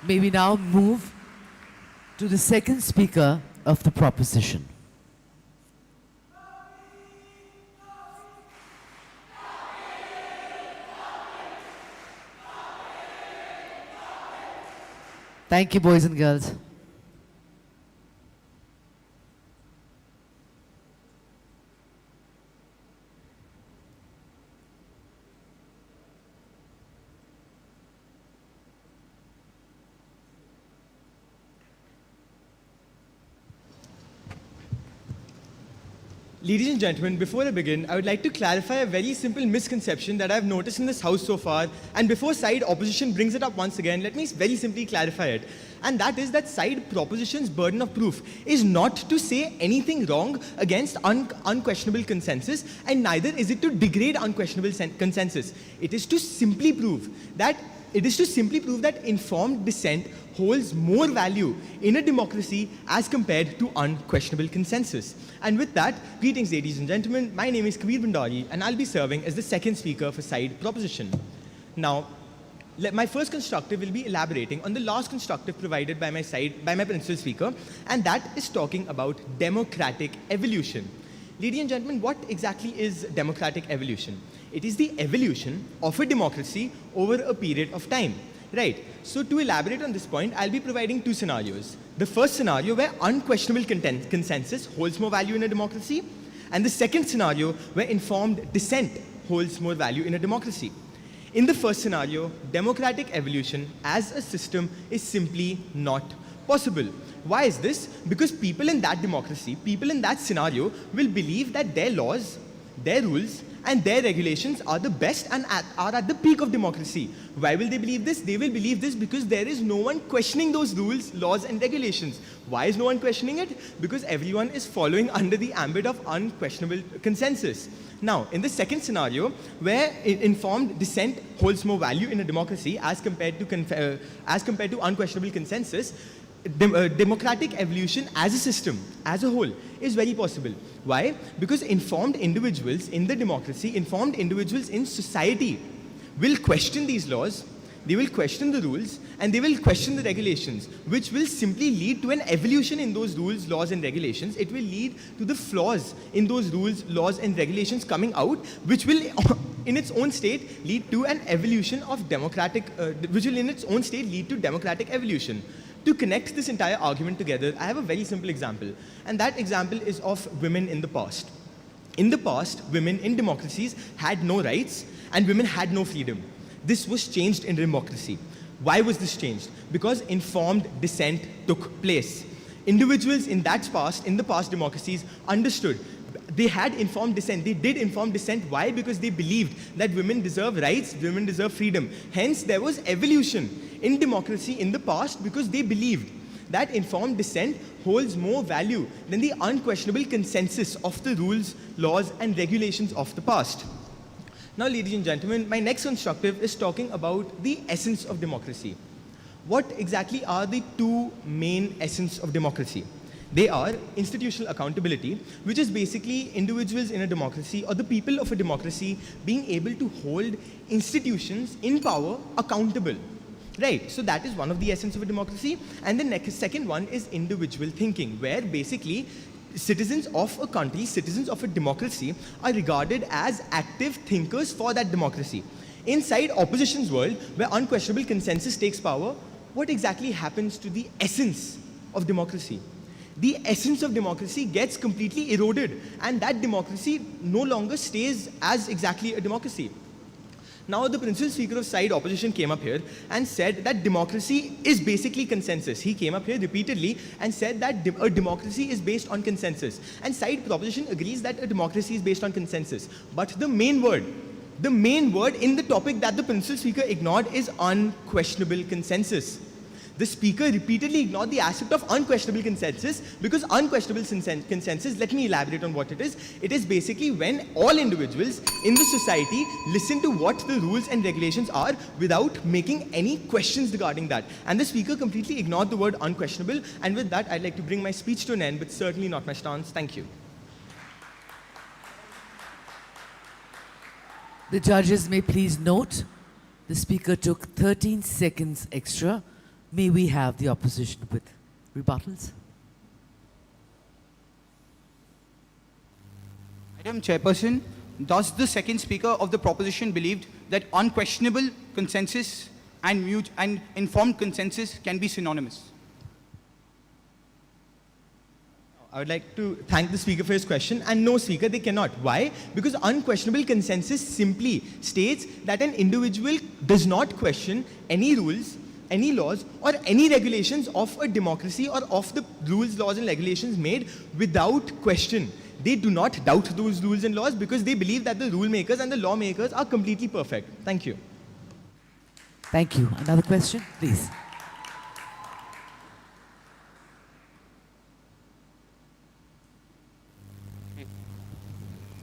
May we now move to the second speaker of the proposition. Thank you, boys and girls. Ladies and gentlemen, before I begin, I would like to clarify a very simple misconception that I've noticed in this House so far, and before side opposition brings it up once again, let me very simply clarify it. And that is that side proposition's burden of proof is not to say anything wrong against unquestionable consensus, and neither is it to degrade unquestionable consensus. It is to simply prove that informed dissent holds more value in a democracy as compared to unquestionable consensus. And with that, greetings ladies and gentlemen, my name is Kabir Bhandari and I'll be serving as the second speaker for side proposition. Now, my first constructive will be elaborating on the last constructive provided by my principal speaker, and that is talking about democratic evolution. Ladies and gentlemen, what exactly is democratic evolution? It is the evolution of a democracy over a period of time. Right. So to elaborate on this point, I'll be providing two scenarios. The first scenario where unquestionable consensus holds more value in a democracy, and the second scenario where informed dissent holds more value in a democracy. In the first scenario, democratic evolution as a system is simply not possible. Why is this? Because people in that democracy, people in that scenario will believe that their laws, their rules, and their regulations are the best and are at the peak of democracy. Why will they believe this? They will believe this because there is no one questioning those rules, laws, and regulations. Why is no one questioning it? Because everyone is following under the ambit of unquestionable consensus. Now, in the second scenario, where informed dissent holds more value in a democracy as compared to unquestionable consensus, democratic evolution as a system, as a whole, is very possible. Why? Because informed individuals in the democracy, informed individuals in society will question these laws, they will question the rules, and they will question the regulations, which will simply lead to an evolution in those rules, laws, and regulations. It will lead to the flaws in those rules, laws, and regulations coming out, which will in its own state lead to an evolution of democratic evolution. To connect this entire argument together, I have a very simple example, and that example is of women in the past. In the past, women in democracies had no rights and women had no freedom. This was changed in democracy. Why was this changed? Because informed dissent took place. Individuals in the past democracies understood. They had informed dissent. They did informed dissent. Why? Because they believed that women deserve rights, women deserve freedom. Hence, there was evolution in democracy in the past because they believed that informed dissent holds more value than the unquestionable consensus of the rules, laws, and regulations of the past. Now, ladies and gentlemen, my next constructive is talking about the essence of democracy. What exactly are the two main essence of democracy? They are institutional accountability, which is basically individuals in a democracy or the people of a democracy being able to hold institutions in power accountable. Right, so that is one of the essence of a democracy. And the second one is individual thinking, where basically citizens of a country, citizens of a democracy are regarded as active thinkers for that democracy. Inside opposition's world, where unquestionable consensus takes power, what exactly happens to the essence of democracy? The essence of democracy gets completely eroded, and that democracy no longer stays as exactly a democracy. Now, the principal speaker of side opposition came up here and said that democracy is basically consensus. He came up here repeatedly and said that a democracy is based on consensus. And side proposition agrees that a democracy is based on consensus. But the main word in the topic that the principal speaker ignored is unquestionable consensus. The speaker repeatedly ignored the aspect of unquestionable consensus because unquestionable consensus, let me elaborate on what it is. It is basically when all individuals in the society listen to what the rules and regulations are without making any questions regarding that. And the speaker completely ignored the word unquestionable. And with that, I'd like to bring my speech to an end, but certainly not my stance. Thank you. The judges may please note the speaker took 13 seconds extra. May we have the opposition with rebuttals? Madam Chairperson, does the second speaker of the proposition believed that unquestionable consensus and informed consensus can be synonymous? I would like to thank the speaker for his question. And no, speaker, they cannot. Why? Because unquestionable consensus simply states that an individual does not question any rules, any laws, or any regulations of a democracy or of the rules, laws, and regulations made without question. They do not doubt those rules and laws because they believe that the rule makers and the lawmakers are completely perfect. Thank you. Thank you. Another question, please.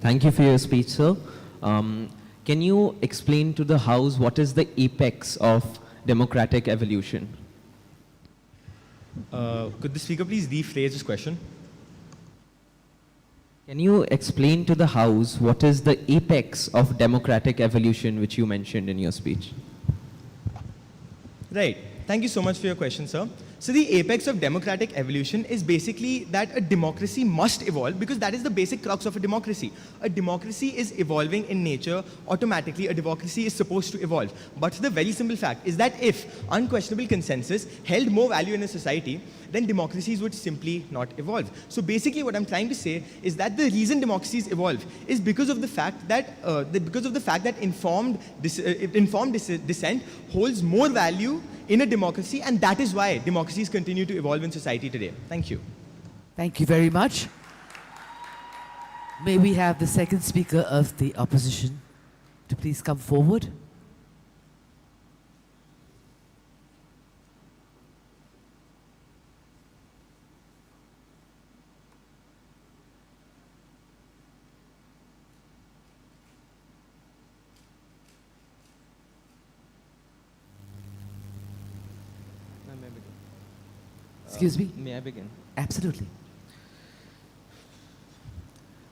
Thank you for your speech, sir. Can you explain to the House what is the apex of democratic evolution? Could the speaker please rephrase his question? Can you explain to the House what is the apex of democratic evolution which you mentioned in your speech? Right. Thank you so much for your question, sir. So the apex of democratic evolution is basically that a democracy must evolve because that is the basic crux of a democracy. A democracy is evolving in nature. Automatically, a democracy is supposed to evolve. But the very simple fact is that if unquestionable consensus held more value in a society, then democracies would simply not evolve. So basically what I'm trying to say is that the reason democracies evolve is because of the fact that informed dissent holds more value in a democracy, and that is why democracies continue to evolve in society today. Thank you. Thank you very much. May we have the second speaker of the opposition to please come forward? Excuse me? May I begin? Absolutely.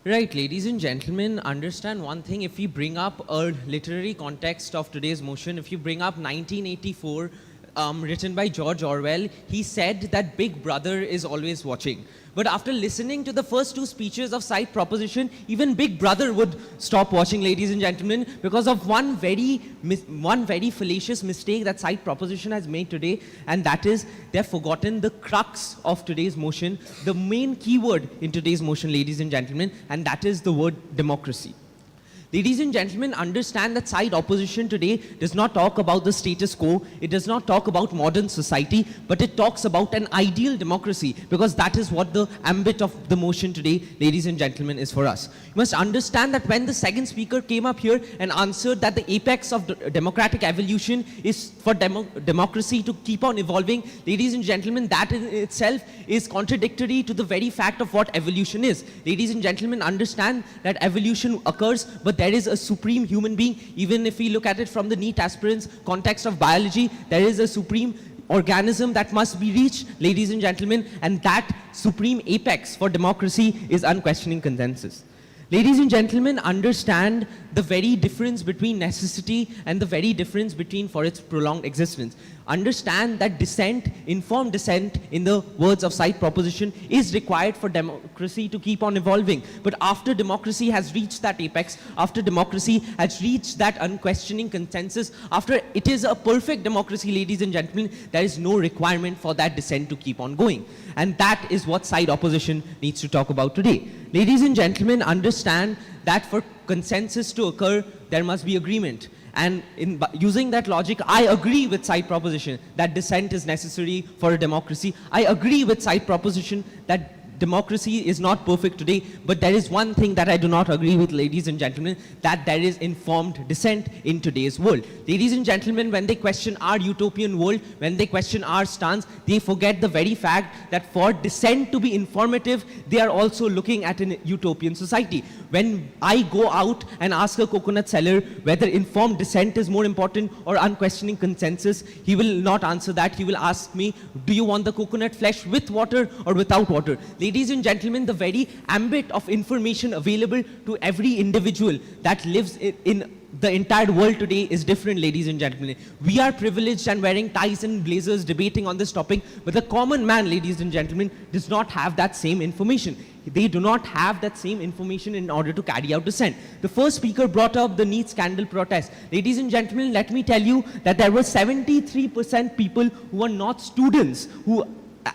Right, ladies and gentlemen, understand one thing. If we bring up a literary context of today's motion, if you bring up 1984, written by George Orwell, he said that Big Brother is always watching. But after listening to the first two speeches of side proposition, even Big Brother would stop watching, ladies and gentlemen, because of one very fallacious mistake that side proposition has made today, and that is they've forgotten the crux of today's motion, the main keyword in today's motion, ladies and gentlemen, and that is the word democracy. Ladies and gentlemen, understand that side opposition today does not talk about the status quo, it does not talk about modern society, but it talks about an ideal democracy, because that is what the ambit of the motion today, ladies and gentlemen, is for us. You must understand that when the second speaker came up here and answered that the apex of democratic evolution is for democracy to keep on evolving, ladies and gentlemen, that in itself is contradictory to the very fact of what evolution is. Ladies and gentlemen, understand that evolution occurs, but there is a supreme human being. Even if we look at it from the NEET aspirants context of biology, there is a supreme organism that must be reached, ladies and gentlemen, and that supreme apex for democracy is unquestioning consensus. Ladies and gentlemen, understand the very difference between necessity and the very difference between for its prolonged existence. Understand that dissent, informed dissent, in the words of side proposition, is required for democracy to keep on evolving. But after democracy has reached that apex, after democracy has reached that unquestioning consensus, after it is a perfect democracy, ladies and gentlemen, there is no requirement for that dissent to keep on going. And that is what side opposition needs to talk about today. Ladies and gentlemen, understand that for consensus to occur, there must be agreement. And using that logic, I agree with side proposition that dissent is necessary for a democracy. I agree with side proposition that democracy is not perfect today, but there is one thing that I do not agree with, ladies and gentlemen, that there is informed dissent in today's world. Ladies and gentlemen, when they question our utopian world, when they question our stance, they forget the very fact that for dissent to be informative, they are also looking at an utopian society. When I go out and ask a coconut seller whether informed dissent is more important or unquestioning consensus, he will not answer that. He will ask me, do you want the coconut flesh with water or without water? Ladies and gentlemen, the very ambit of information available to every individual that lives in the entire world today is different, ladies and gentlemen. We are privileged and wearing ties and blazers debating on this topic, but the common man, ladies and gentlemen, does not have that same information. They do not have that same information in order to carry out dissent. The first speaker brought up the NEET scandal protest. Ladies and gentlemen, let me tell you that there were 73% people who were not students who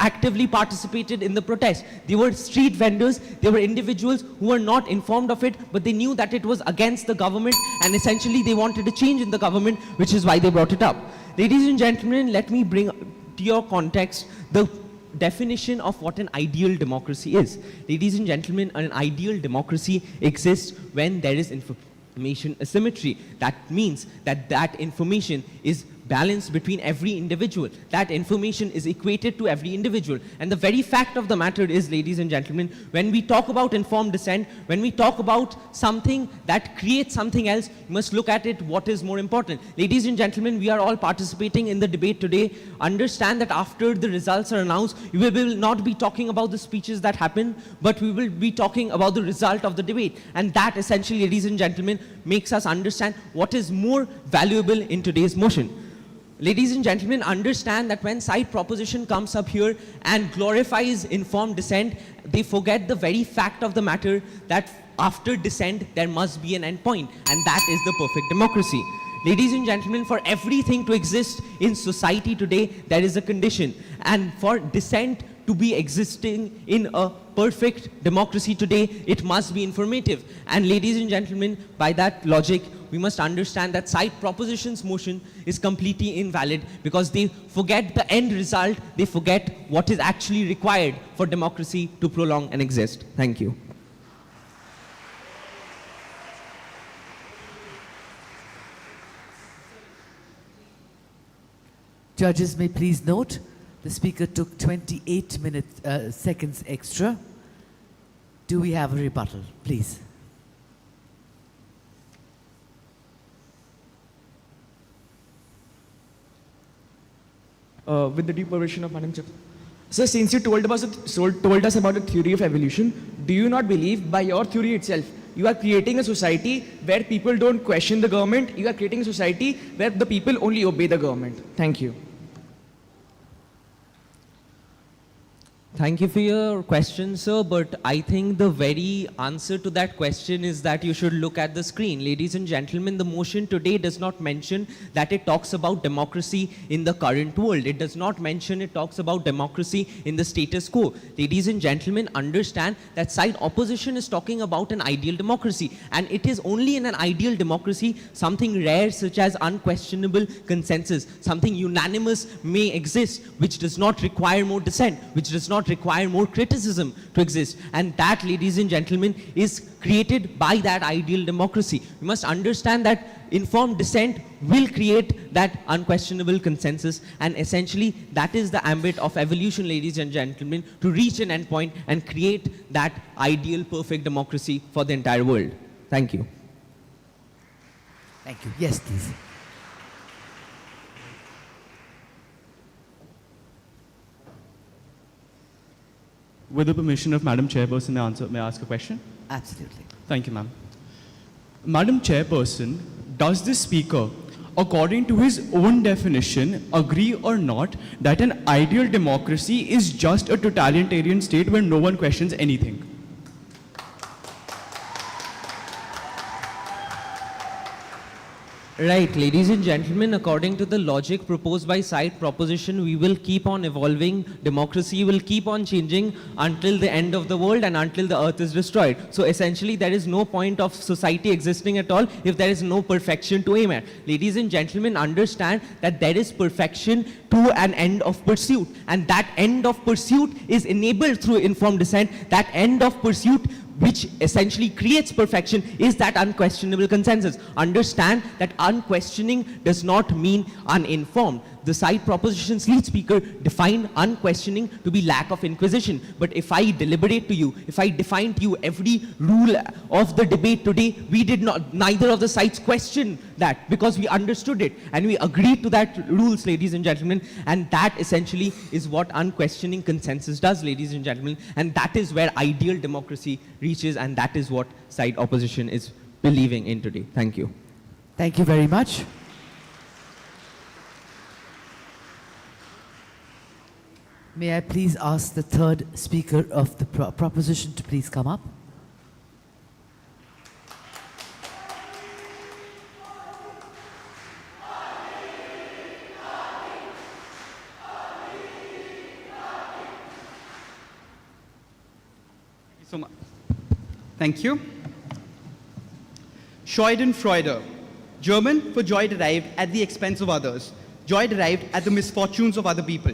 actively participated in the protest. They were street vendors, they were individuals who were not informed of it, but they knew that it was against the government, and essentially they wanted a change in the government, which is why they brought it up. Ladies and gentlemen, let me bring to your context the definition of what an ideal democracy is. Ladies and gentlemen, an ideal democracy exists when there is information asymmetry. That means that that information is balanced between every individual. That information is equated to every individual. And the very fact of the matter is, ladies and gentlemen, when we talk about informed dissent, when we talk about something that creates something else, you must look at it what is more important. Ladies and gentlemen, we are all participating in the debate today. Understand that after the results are announced, we will not be talking about the speeches that happened, but we will be talking about the result of the debate. And that essentially, ladies and gentlemen, makes us understand what is more valuable in today's motion. Ladies and gentlemen, understand that when side proposition comes up here and glorifies informed dissent, they forget the very fact of the matter that after dissent, there must be an end point, and that is the perfect democracy. Ladies and gentlemen, for everything to exist in society today, there is a condition. And for dissent to be existing in a perfect democracy today, it must be informative. And ladies and gentlemen, by that logic, we must understand that side proposition's motion is completely invalid because they forget the end result, they forget what is actually required for democracy to prolong and exist. Thank you. Judges may please note, the speaker took 28 seconds extra. Do we have a rebuttal, please? With the due permission of Madam Chair. So since you told us about the theory of evolution, do you not believe by your theory itself, you are creating a society where people don't question the government, you are creating a society where the people only obey the government? Thank you. Thank you for your question, sir, but I think the very answer to that question is that you should look at the screen. Ladies and gentlemen, the motion today does not mention that it talks about democracy in the current world. It does not mention it talks about democracy in the status quo. Ladies and gentlemen, understand that side opposition is talking about an ideal democracy, and it is only in an ideal democracy something rare such as unquestionable consensus, something unanimous may exist, which does not require more dissent, which does not require more criticism to exist. And that, ladies and gentlemen, is created by that ideal democracy. We must understand that informed dissent will create that unquestionable consensus, and essentially that is the ambit of evolution, ladies and gentlemen, to reach an endpoint and create that ideal perfect democracy for the entire world. Thank you. Thank you. Yes, please. With the permission of Madam Chairperson, may I ask a question? Absolutely. Thank you, ma'am. Madam Chairperson, does the speaker, according to his own definition, agree or not that an ideal democracy is just a totalitarian state where no one questions anything? Right, ladies and gentlemen, according to the logic proposed by side proposition, we will keep on evolving, democracy will keep on changing until the end of the world and until the earth is destroyed. So essentially, there is no point of society existing at all if there is no perfection to aim at. Ladies and gentlemen, understand that there is perfection to an end of pursuit, and that end of pursuit is enabled through informed dissent. That end of pursuit which essentially creates perfection is that unquestionable consensus. Understand that unquestioning does not mean uninformed. The side proposition's lead speaker defined unquestioning to be lack of inquisition. But if I deliberate to you, if I define to you every rule of the debate today, we did not, neither of the sides question that because we understood it and we agreed to that rules, ladies and gentlemen. And that essentially is what unquestioning consensus does, ladies and gentlemen. And that is where ideal democracy reaches, and that is what side opposition is believing in today. Thank you. Thank you very much. May I please ask the third speaker of the proposition to please come up? So much. Thank you. Schadenfreude, German for joy derived at the expense of others, joy derived at the misfortunes of other people.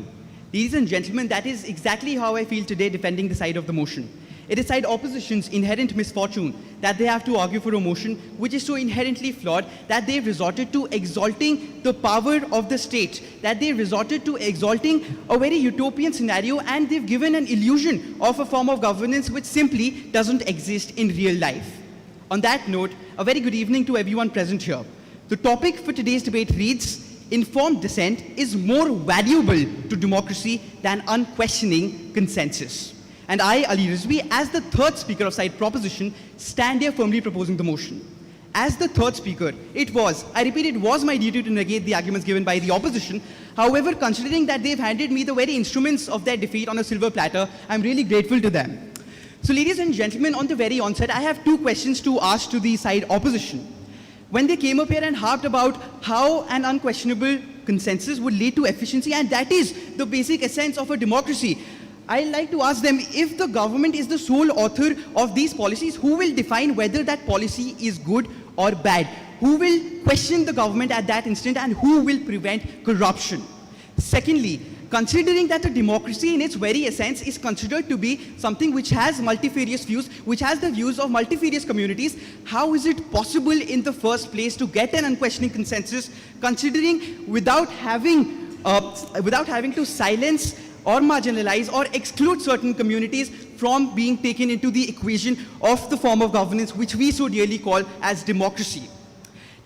Ladies and gentlemen, that is exactly how I feel today defending the side of the motion. It is side opposition's inherent misfortune that they have to argue for a motion which is so inherently flawed that they've resorted to exalting the power of the state, that they've resorted to exalting a very utopian scenario, and they've given an illusion of a form of governance which simply doesn't exist in real life. On that note, a very good evening to everyone present here. The topic for today's debate reads, informed dissent is more valuable to democracy than unquestioning consensus. And I, Ali Rizvi, as the third speaker of side proposition, stand here firmly proposing the motion. As the third speaker, I repeat, it was my duty to negate the arguments given by the opposition. However, considering that they've handed me the very instruments of their defeat on a silver platter, I'm really grateful to them. So ladies and gentlemen, on the very onset, I have two questions to ask to the side opposition. When they came up here and harped about how an unquestionable consensus would lead to efficiency, and that is the basic essence of a democracy, I'd like to ask them, if the government is the sole author of these policies, who will define whether that policy is good or bad? Who will question the government at that instant, and who will prevent corruption? Secondly, considering that a democracy in its very essence is considered to be something which has multifarious views, which has the views of multifarious communities, how is it possible in the first place to get an unquestioning consensus, considering without having to silence or marginalize or exclude certain communities from being taken into the equation of the form of governance which we so dearly call as democracy?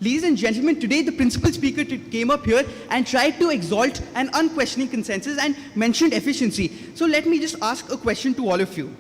Ladies and gentlemen, today the principal speaker came up here and tried to exalt an unquestioning consensus and mentioned efficiency. So let me just ask a question to all of you.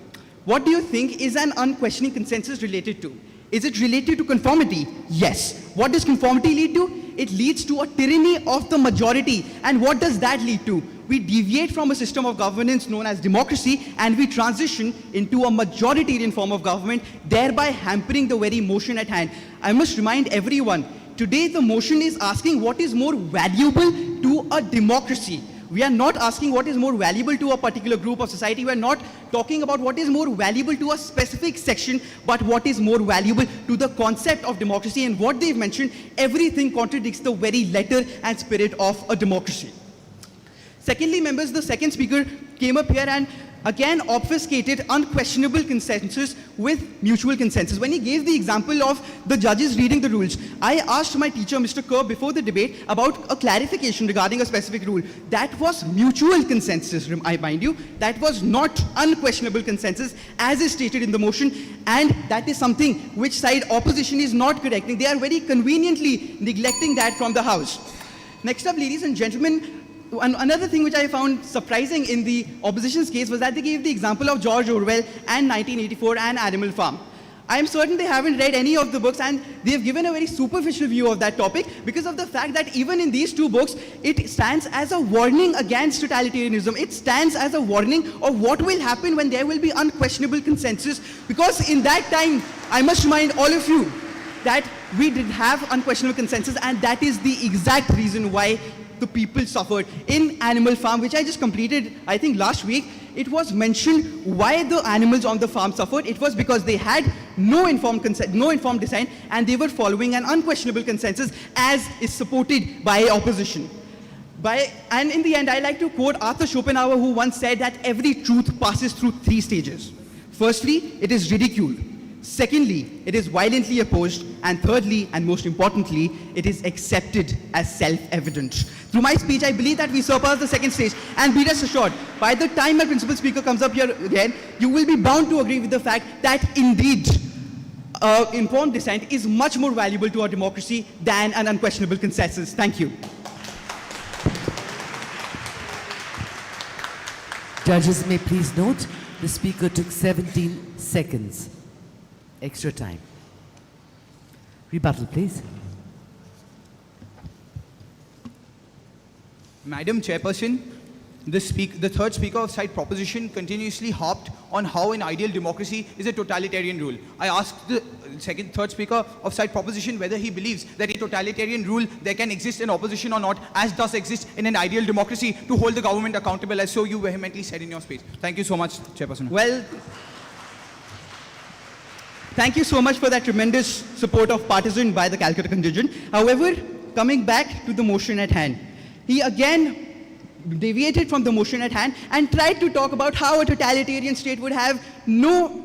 What do you think is an unquestioning consensus related to? Is it related to conformity? Yes. What does conformity lead to? It leads to a tyranny of the majority. And what does that lead to? We deviate from a system of governance known as democracy, and we transition into a majoritarian form of government, thereby hampering the very motion at hand. I must remind everyone, today the motion is asking what is more valuable to a democracy. We are not asking what is more valuable to a particular group of society. We are not talking about what is more valuable to a specific section, but what is more valuable to the concept of democracy. And what they've mentioned, everything contradicts the very letter and spirit of a democracy. Secondly, members, the second speaker came up here and again obfuscated unquestionable consensus with mutual consensus. When he gave the example of the judges reading the rules, I asked my teacher, Mr. Kerr, before the debate about a clarification regarding a specific rule. That was mutual consensus, I mind you. That was not unquestionable consensus as is stated in the motion, and that is something which side opposition is not correcting. They are very conveniently neglecting that from the House. Next up, ladies and gentlemen, another thing which I found surprising in the opposition's case was that they gave the example of George Orwell and 1984 and Animal Farm. I am certain they haven't read any of the books, and they have given a very superficial view of that topic because of the fact that even in these two books, it stands as a warning against totalitarianism. It stands as a warning of what will happen when there will be unquestionable consensus, because in that time, I must remind all of you, that we did have unquestionable consensus, and that is the exact reason why the people suffered. In Animal Farm, which I just completed, I think last week, it was mentioned why the animals on the farm suffered. It was because they had no informed dissent, and they were following an unquestionable consensus as is supported by opposition. And in the end, I like to quote Arthur Schopenhauer, who once said that every truth passes through 3 stages. Firstly, it is ridiculed. Secondly, it is violently opposed. And thirdly, and most importantly, it is accepted as self-evident. Through my speech, I believe that we surpassed the second stage. And be rest assured, by the time my principal speaker comes up here again, you will be bound to agree with the fact that indeed, informed dissent is much more valuable to our democracy than an unquestionable consensus. Thank you. Judges may please note, the speaker took 17 seconds. Extra time. Rebuttal, please. Madam Chairperson, the third speaker of side proposition continuously harped on how an ideal democracy is a totalitarian rule. I asked the third speaker of side proposition whether he believes that in totalitarian rule there can exist an opposition or not, as does exist in an ideal democracy, to hold the government accountable, as so you vehemently said in your speech. Thank you so much, Chairperson. Well, thank you so much for that tremendous support of partisan by the Calcutta contingent. However, coming back to the motion at hand, he again deviated from the motion at hand and tried to talk about how a totalitarian state would have no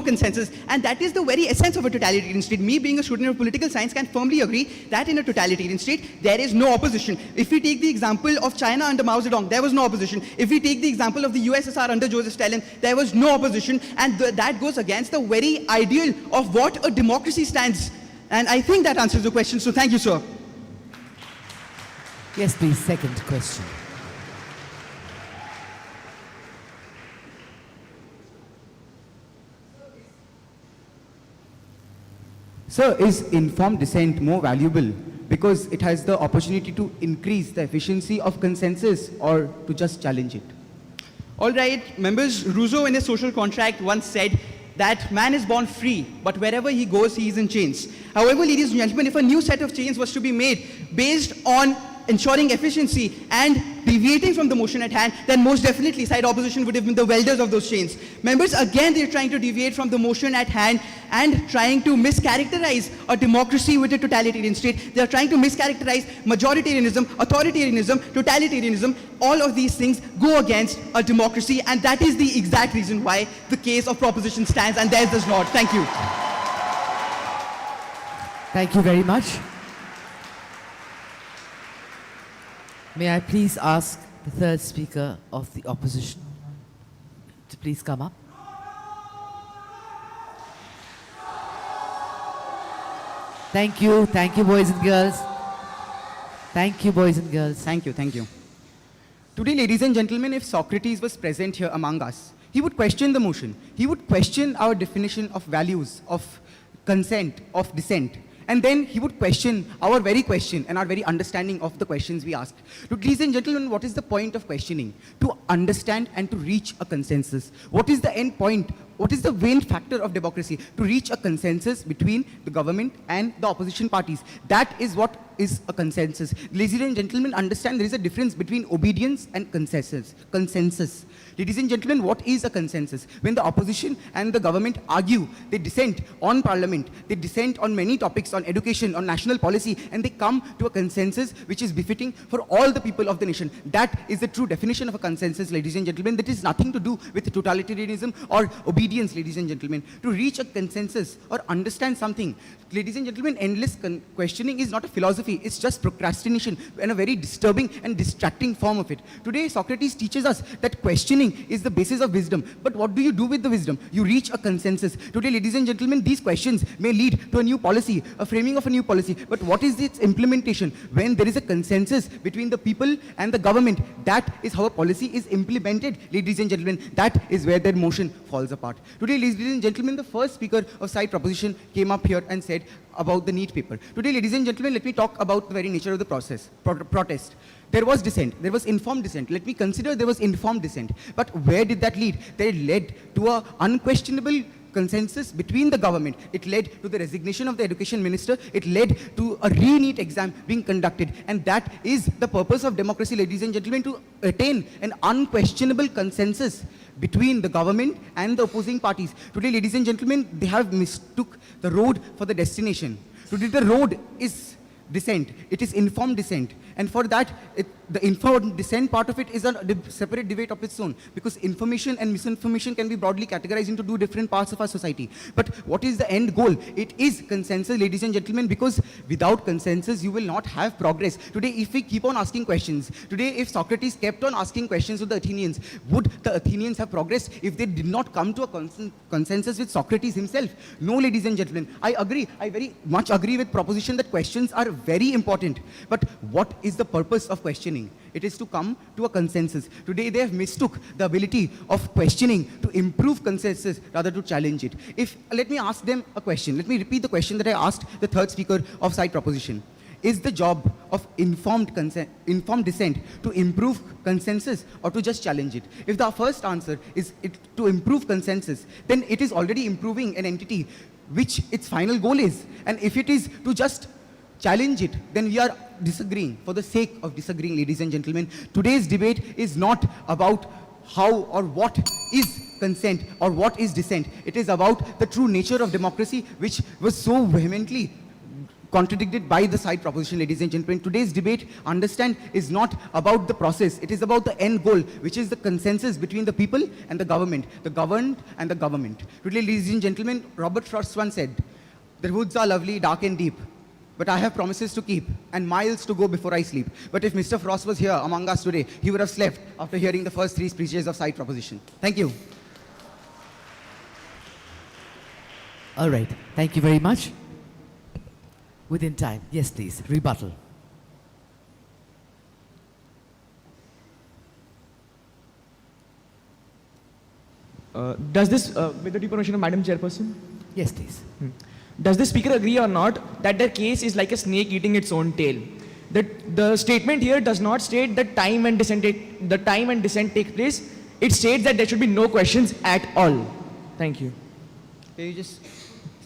consensus, and that is the very essence of a totalitarian state. Me, being a student of political science, can firmly agree that in a totalitarian state, there is no opposition. If we take the example of China under Mao Zedong, there was no opposition. If we take the example of the USSR under Joseph Stalin, there was no opposition, and that goes against the very ideal of what a democracy stands. And I think that answers the question, so thank you, sir. Yes, please, second question. Sir, is informed dissent more valuable because it has the opportunity to increase the efficiency of consensus, or to just challenge it? All right, members, Rousseau in his social contract once said that man is born free, but wherever he goes, he is in chains. However, ladies and gentlemen, if a new set of chains was to be made based on ensuring efficiency and deviating from the motion at hand, then most definitely side opposition would have been the welders of those chains. Members, again, they're trying to deviate from the motion at hand and trying to mischaracterize a democracy with a totalitarian state. They're trying to mischaracterize majoritarianism, authoritarianism, totalitarianism. All of these things go against a democracy, and that is the exact reason why the case of proposition stands and theirs does not. Thank you. Thank you very much. May I please ask the third speaker of the opposition to please come up? Thank you, boys and girls. Thank you, boys and girls. Thank you, thank you. Today, ladies and gentlemen, if Socrates was present here among us, he would question the motion. He would question our definition of values, of consent, of dissent. And then he would question our very question and our very understanding of the questions we asked. Look, ladies and gentlemen, what is the point of questioning? To understand and to reach a consensus. What is the end point? What is the main factor of democracy? To reach a consensus between the government and the opposition parties. That is what is a consensus. Ladies and gentlemen, understand there is a difference between obedience and consensus. Ladies and gentlemen, what is a consensus? When the opposition and the government argue, they dissent on parliament, they dissent on many topics, on education, on national policy, and they come to a consensus which is befitting for all the people of the nation. That is the true definition of a consensus, ladies and gentlemen. That is nothing to do with totalitarianism or obedience, ladies and gentlemen. To reach a consensus or understand something, ladies and gentlemen, endless questioning is not a philosophy, it's just procrastination and a very disturbing and distracting form of it. Today, Socrates teaches us that questioning is the basis of wisdom. But what do you do with the wisdom? You reach a consensus. Today, ladies and gentlemen, these questions may lead to a new policy, a framing of a new policy. But what is its implementation? When there is a consensus between the people and the government, that is how a policy is implemented, ladies and gentlemen. That is where their motion falls apart. Today, ladies and gentlemen, the first speaker of side proposition came up here and said about the NEET paper. Today, ladies and gentlemen, let me talk about the very nature of the protest. There was dissent. There was informed dissent. Let me consider there was informed dissent. But where did that lead? That led to an unquestionable consensus between the government. It led to the resignation of the education minister. It led to a re-NEET exam being conducted. And that is the purpose of democracy, ladies and gentlemen, to attain an unquestionable consensus between the government and the opposing parties. Today, ladies and gentlemen, they have mistook the road for the destination. Today, the road is dissent. It is informed dissent. And for that, the informed dissent part of it is a separate debate of its own, because information and misinformation can be broadly categorized into two different parts of our society. But what is the end goal? It is consensus, ladies and gentlemen, because without consensus, you will not have progress. Today, if we keep on asking questions, today, if Socrates kept on asking questions to the Athenians, would the Athenians have progressed if they did not come to a consensus with Socrates himself? No, ladies and gentlemen. I agree. I very much agree with proposition that questions are very important. But what is the purpose of questioning? It is to come to a consensus. Today, they have mistook the ability of questioning to improve consensus rather to challenge it. Let me ask them a question. Let me repeat the question that I asked the third speaker of side proposition. Is the job of informed dissent to improve consensus or to just challenge it? If the first answer is to improve consensus, then it is already improving an entity which its final goal is. And if it is to just challenge it, then we are disagreeing for the sake of disagreeing, ladies and gentlemen. Today's debate is not about how or what is consent or what is dissent. It is about the true nature of democracy, which was so vehemently contradicted by the side proposition, ladies and gentlemen. Today's debate, understand, is not about the process. It is about the end goal, which is the consensus between the people and the government, the governed and the government. Today, ladies and gentlemen, Robert Frost once said, "The woods are lovely, dark and deep, but I have promises to keep and miles to go before I sleep." But if Mr. Frost was here among us today, he would have slept after hearing the first three speeches of side proposition. Thank you. All right. Thank you very much. Within time. Yes, please. Rebuttal. Does this, with the due permission of Madam Chairperson? Yes, please. Does the speaker agree or not that the case is like a snake eating its own tail? That the statement here does not state that time and dissent take place. It states that there should be no questions at all. Thank you. Can you just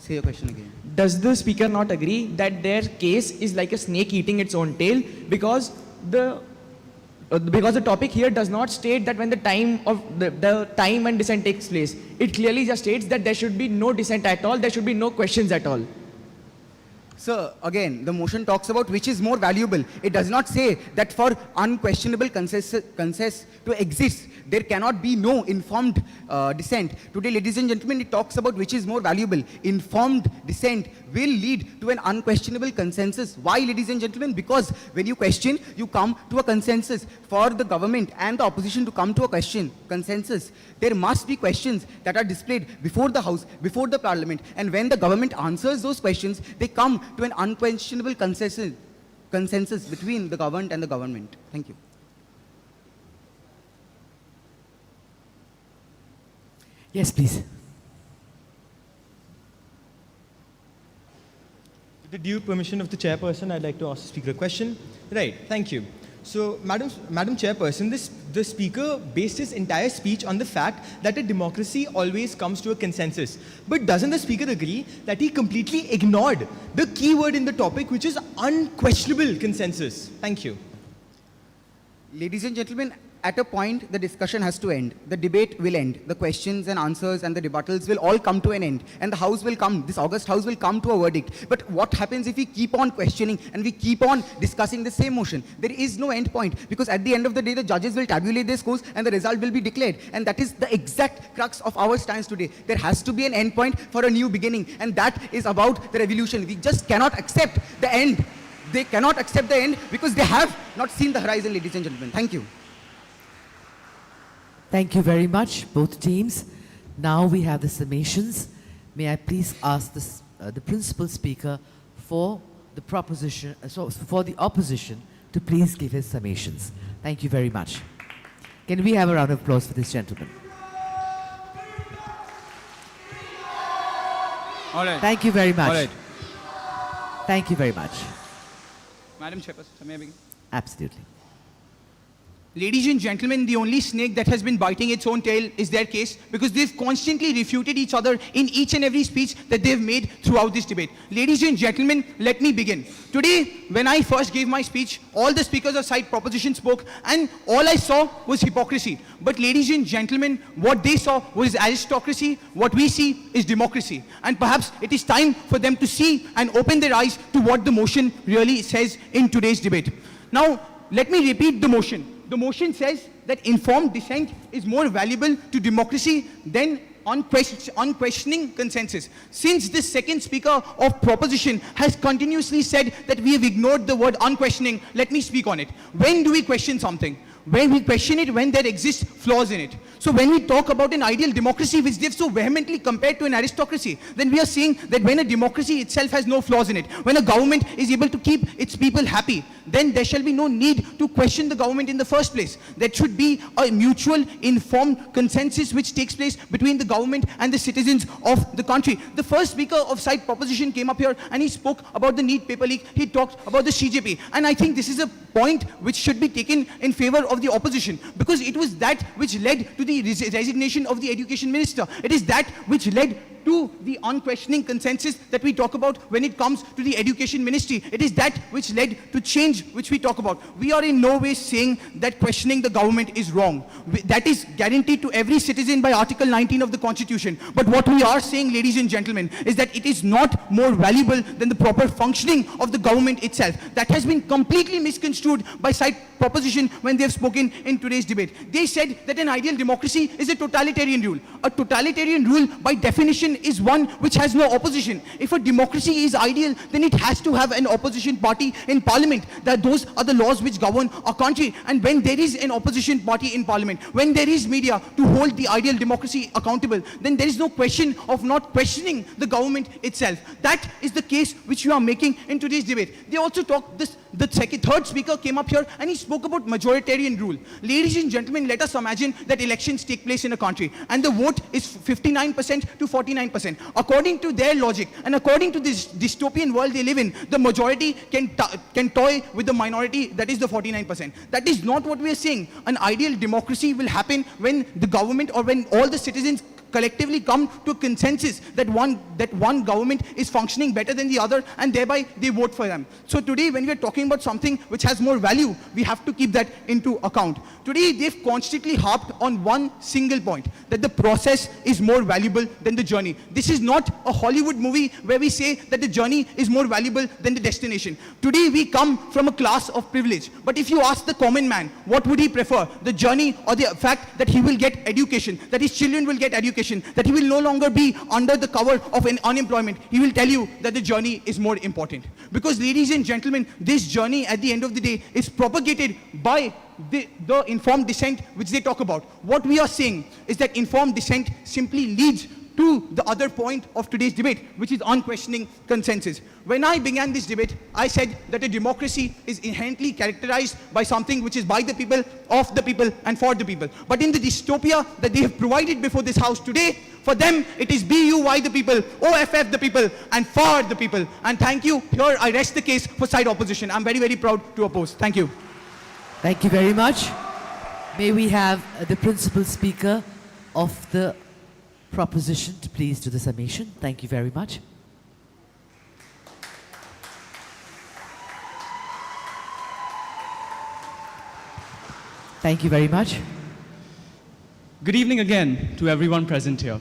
say your question again? Does the speaker not agree that their case is like a snake eating its own tail, because the topic here does not state that when the time and dissent takes place. It clearly just states that there should be no dissent at all, there should be no questions at all. Sir, again, the motion talks about which is more valuable. It does not say that for unquestionable consensus to exist, there cannot be no informed dissent. Today, ladies and gentlemen, it talks about which is more valuable. Informed dissent will lead to an unquestionable consensus. Why, ladies and gentlemen? Because when you question, you come to a consensus. For the government and the opposition to come to a consensus, there must be questions that are displayed before the House, before the Parliament. And when the government answers those questions, they come to an unquestionable consensus between the governed and the government. Thank you. Yes, please. With the due permission of the chairperson, I'd like to ask the speaker a question. Right, thank you. So, Madam Chairperson, the speaker based his entire speech on the fact that a democracy always comes to a consensus. But doesn't the speaker agree that he completely ignored the key word in the topic, which is unquestionable consensus? Thank you. Ladies and gentlemen, at a point, the discussion has to end. The debate will end. The questions and answers and the rebuttals will all come to an end. And the House will come, this August House will come to a verdict. But what happens if we keep on questioning and we keep on discussing the same motion? There is no end point, because at the end of the day, the judges will tabulate their scores and the result will be declared. And that is the exact crux of our stance today. There has to be an end point for a new beginning. And that is about the revolution. We just cannot accept the end. They cannot accept the end because they have not seen the horizon, ladies and gentlemen. Thank you. Thank you very much, both teams. Now we have the summations. May I please ask the principal speaker for the proposition, for the opposition, to please give his summations. Thank you very much. Can we have a round of applause for this gentleman? All right. Thank you very much. All right. Thank you very much. Madam Chairperson, may I begin? Absolutely. Ladies and gentlemen, the only snake that has been biting its own tail is their case, because they've constantly refuted each other in each and every speech that they've made throughout this debate. Ladies and gentlemen, let me begin. Today, when I first gave my speech, all the speakers of side proposition spoke, and all I saw was hypocrisy. But ladies and gentlemen, what they saw was aristocracy, what we see is democracy. And perhaps it is time for them to see and open their eyes to what the motion really says in today's debate. Now, let me repeat the motion. The motion says that informed dissent is more valuable to democracy than unquestioning consensus. Since the second speaker of proposition has continuously said that we have ignored the word unquestioning, let me speak on it. When do we question something? When we question it when there exist flaws in it. So when we talk about an ideal democracy which they've so vehemently compared to an aristocracy, then we are saying that when a democracy itself has no flaws in it, when a government is able to keep its people happy, then there shall be no need to question the government in the first place. There should be a mutual informed consensus which takes place between the government and the citizens of the country. The first speaker of side proposition came up here and he spoke about the NEET paper leak. He talked about the CJP. And I think this is a point which should be taken in favor of the opposition, because it was that which led to the resignation of the education minister. It is that which led to the unquestioning consensus that we talk about when it comes to the education ministry. It is that which led to change which we talk about. We are in no way saying that questioning the government is wrong. That is guaranteed to every citizen by Article 19 of the Constitution. But what we are saying, ladies and gentlemen, is that it is not more valuable than the proper functioning of the government itself. That has been completely misconstrued by side proposition when they have spoken in today's debate. They said that an ideal democracy is a totalitarian rule. A totalitarian rule, by definition, is one which has no opposition. If a democracy is ideal, then it has to have an opposition party in parliament. That those are the laws which govern our country. And when there is an opposition party in parliament, when there is media to hold the ideal democracy accountable, then there is no question of not questioning the government itself. That is the case which you are making in today's debate. They also talked this. The third speaker came up here and he spoke about majoritarian rule. Ladies and gentlemen, let us imagine that elections take place in a country and the vote is 59% to 49%. According to their logic and according to this dystopian world they live in, the majority can toy with the minority, that is the 49%. That is not what we are saying. An ideal democracy will happen when the government or when all the citizens collectively come to a consensus that one government is functioning better than the other, and thereby they vote for them. So today, when we are talking about something which has more value, we have to keep that into account. Today, they've constantly harped on one single point, that the process is more valuable than the journey. This is not a Hollywood movie where we say that the journey is more valuable than the destination. Today, we come from a class of privilege. But if you ask the common man, what would he prefer? The journey or the fact that he will get education, that his children will get education, that he will no longer be under the cover of an unemployment? He will tell you that the journey is more important. Because, ladies and gentlemen, this journey at the end of the day is propagated by the informed dissent which they talk about. What we are saying is that informed dissent simply leads to the other point of today's debate, which is unquestioning consensus. When I began this debate, I said that a democracy is inherently characterized by something which is by the people, of the people, and for the people. But in the dystopia that they have provided before this house today, for them it is BUY the people, OFF the people, and for the people. And thank you. Here I rest the case for side opposition. I'm very, very proud to oppose. Thank you. Thank you very much. May we have the principal speaker of the proposition to please do the summation. Thank you very much. Thank you very much. Good evening again to everyone present here.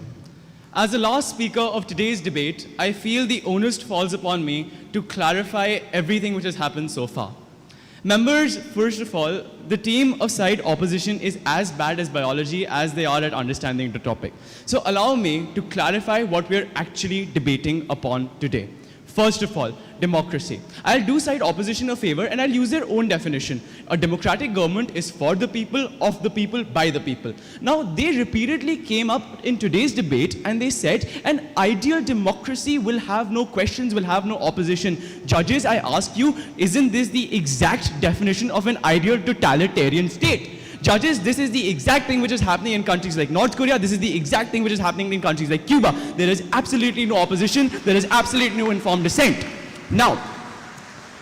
As the last speaker of today's debate, I feel the onus falls upon me to clarify everything which has happened so far. Members, first of all, the team of side opposition is as bad as biology as they are at understanding the topic. So allow me to clarify what we're actually debating upon today. First of all, democracy. I'll do side opposition a favor and I'll use their own definition. A democratic government is for the people, of the people, by the people. Now, they repeatedly came up in today's debate and they said an ideal democracy will have no questions, will have no opposition. Judges, I ask you, isn't this the exact definition of an ideal totalitarian state? Judges, this is the exact thing which is happening in countries like North Korea. This is the exact thing which is happening in countries like Cuba. There is absolutely no opposition. There is absolutely no informed dissent. Now,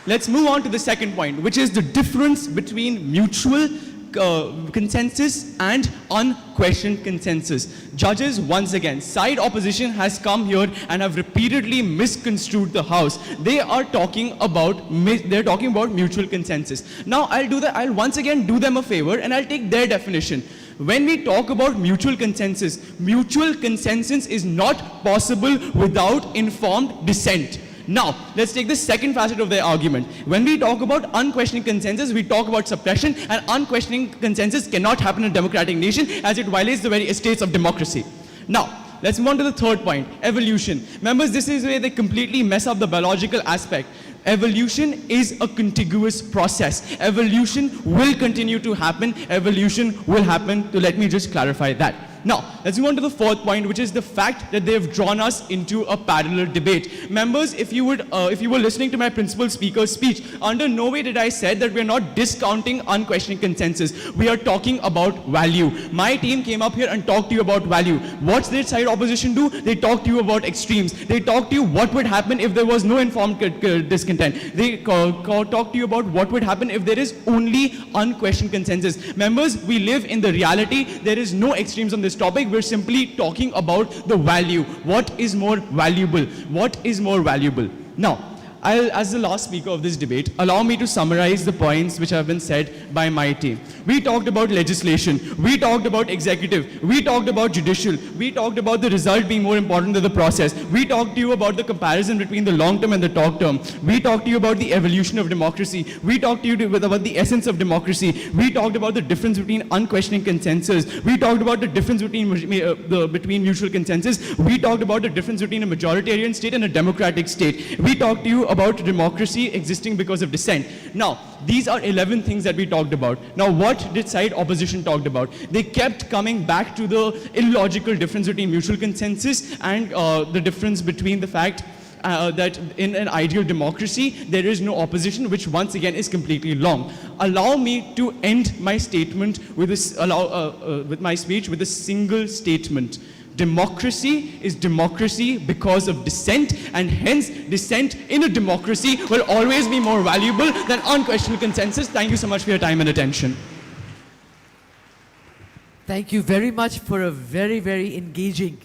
let's move on to the second point, which is the difference between mutual consensus and unquestioned consensus. Judges, once again, side opposition has come here and have repeatedly misconstrued the House. They are talking about mutual consensus. Now I'll once again do them a favor and I'll take their definition. When we talk about mutual consensus is not possible without informed dissent. Now, let's take the second facet of their argument. When we talk about unquestioning consensus, we talk about suppression, and unquestioning consensus cannot happen in a democratic nation as it violates the very estates of democracy. Now, let's move on to the third point, evolution. Members, this is where they completely mess up the biological aspect. Evolution is a contiguous process. Evolution will continue to happen. Evolution will happen. So let me just clarify that. Now, let's move on to the fourth point, which is the fact that they've drawn us into a parallel debate. Members, if you were listening to my principal speaker's speech, under no way did I say that we're not discounting unquestioning consensus. We are talking about value. My team came up here and talked to you about value. What's their side opposition do? They talk to you about extremes. They talk to you what would happen if there was no informed discontent. They talk to you about what would happen if there is only unquestioned consensus. Members, we live in the reality. There is no extremes on this topic. We're simply talking about the value. What is more valuable? What is more valuable? Now, as the last speaker of this debate, allow me to summarize the points which have been said by my team. We talked about legislation, we talked about executive, we talked about judicial, we talked about the result being more important than the process. We talked to you about the comparison between the long term and the short term. We talked to you about the evolution of democracy. We talked to you about the essence of democracy. We talked about the difference between unquestioning consensus. We talked about the difference between mutual consensus. We talked about the difference between a majoritarian state and a democratic state. We talked to you about democracy existing because of dissent. Now, these are 11 things that we talked about. Now, what did side opposition talked about? They kept coming back to the illogical difference between mutual consensus and the difference between the fact that in an ideal democracy, there is no opposition, which once again is completely wrong. Allow me to end my statement with this, with my speech with a single statement. Democracy is democracy because of dissent, and hence dissent in a democracy will always be more valuable than unquestioned consensus. Thank you so much for your time and attention. Thank you very much for a very, very engaging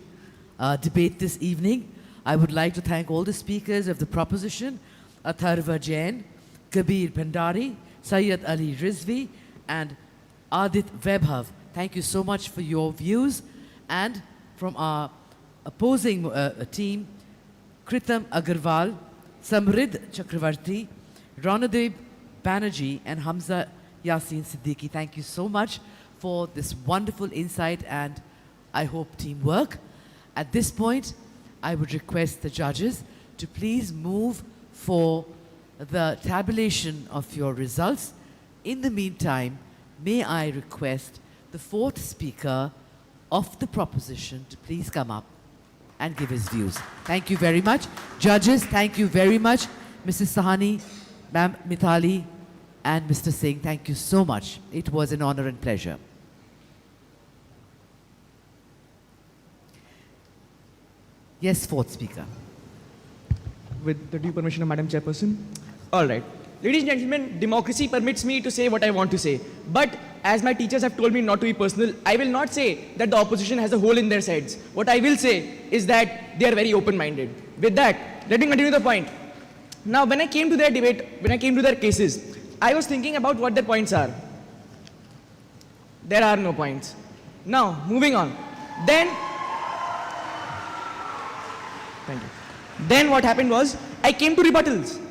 debate this evening. I would like to thank all the speakers of the proposition, Atharva Jain, Kabir Bhandari, Syed Ali Rizvi, and Adit Vaibhav. Thank you so much for your views. And from our opposing team, Kritam Agarwal, Samrid Chakravarti, Ronadev Banerjee, and Hamza Yasin Siddiqui. Thank you so much for this wonderful insight and, I hope, teamwork. At this point, I would request the judges to please move for the tabulation of your results. In the meantime, may I request the fourth speaker of the proposition to please come up and give his views. Thank you very much. Judges, thank you very much. Mrs. Sahani, Ma'am Mithali, and Mr. Singh, thank you so much. It was an honor and pleasure. Yes, fourth speaker. With the due permission of Madam Chairperson. All right. Ladies and gentlemen, democracy permits me to say what I want to say. But as my teachers have told me not to be personal, I will not say that the opposition has a hole in their sides. What I will say is that they are very open-minded. With that, let me continue the point. Now, when I came to their debate, when I came to their cases, I was thinking about what their points are. There are no points. Now, moving on. Then what happened was, I came to rebuttals.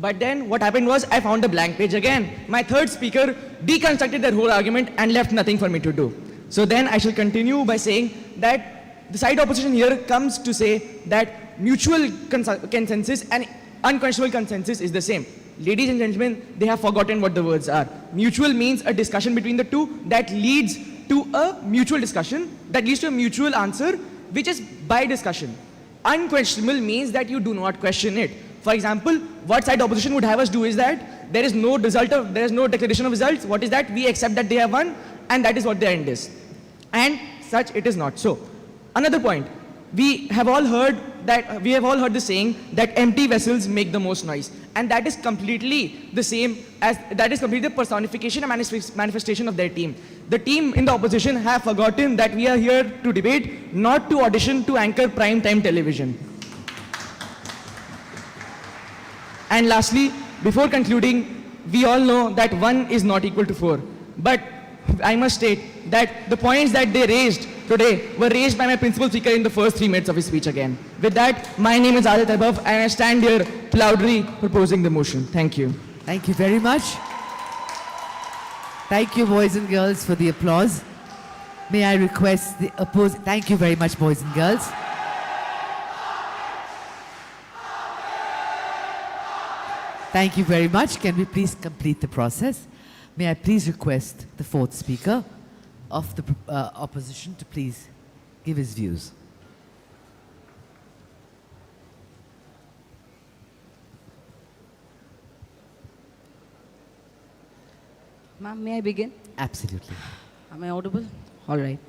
But then what happened was, I found a blank page again. My third speaker deconstructed their whole argument and left nothing for me to do. So then I shall continue by saying that the side opposition here comes to say that mutual consensus and unquestionable consensus is the same. Ladies and gentlemen, they have forgotten what the words are. Mutual means a discussion between the two that leads to a mutual discussion, that leads to a mutual answer, which is by discussion. Unquestionable means that you do not question it. For example, what side opposition would have us do is that there is no declaration of results. What is that? We accept that they have won, and that is what the end is. And such it is not so. Another point. we have all heard the saying that empty vessels make the most noise, and that is completely the personification and manifestation of their team. The team in the opposition have forgotten that we are here to debate, not to audition to anchor prime time television. And lastly, before concluding, we all know that 1 is not equal to 4. But I must state that the points that they raised today were raised by my principal speaker in the first 3 minutes of his speech again. With that, my name is Adit Abhav, and I stand here loudly proposing the motion. Thank you. Thank you very much. Thank you, boys and girls, for the applause. May I request the opposing... Thank you very much, boys and girls. Thank you very much. Can we please complete the process? May I please request the fourth speaker of the opposition to please give his views. Ma'am, may I begin? Absolutely. Am I audible? All right.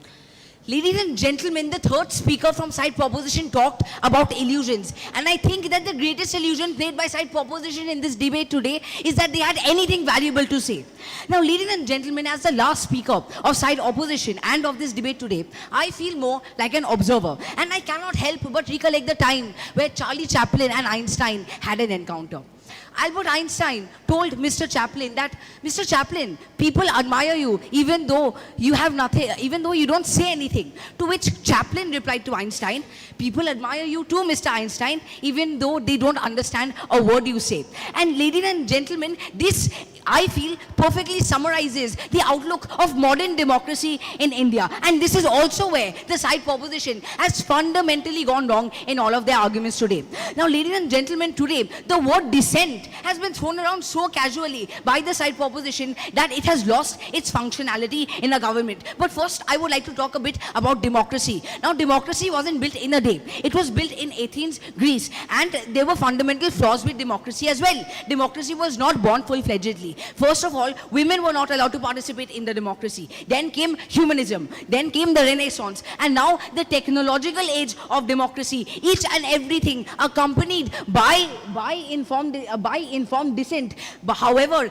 Ladies and gentlemen, the third speaker from side proposition talked about illusions. And I think that the greatest illusion played by side proposition in this debate today is that they had anything valuable to say. Now, ladies and gentlemen, as the last speaker of side opposition and of this debate today, I feel more like an observer. And I cannot help but recollect the time where Charlie Chaplin and Einstein had an encounter. Albert Einstein told Mr. Chaplin that, Mr. Chaplin, people admire you even though you have nothing, even though you don't say anything. To which Chaplin replied to Einstein, people admire you too, Mr. Einstein, even though they don't understand a word you say. And ladies and gentlemen, this, I feel, perfectly summarizes the outlook of modern democracy in India. And this is also where the side proposition has fundamentally gone wrong in all of their arguments today. Now, ladies and gentlemen, today, the word dissent has been thrown around so casually by the side proposition that it has lost its functionality in a government. But first, I would like to talk a bit about democracy. Now, democracy wasn't built in a day. It was built in Athens, Greece. And there were fundamental flaws with democracy as well. Democracy was not born full-fledgedly. First of all, women were not allowed to participate in the democracy. Then came humanism. Then came the Renaissance. And now the technological age of democracy. Each and everything accompanied by informed dissent. But however,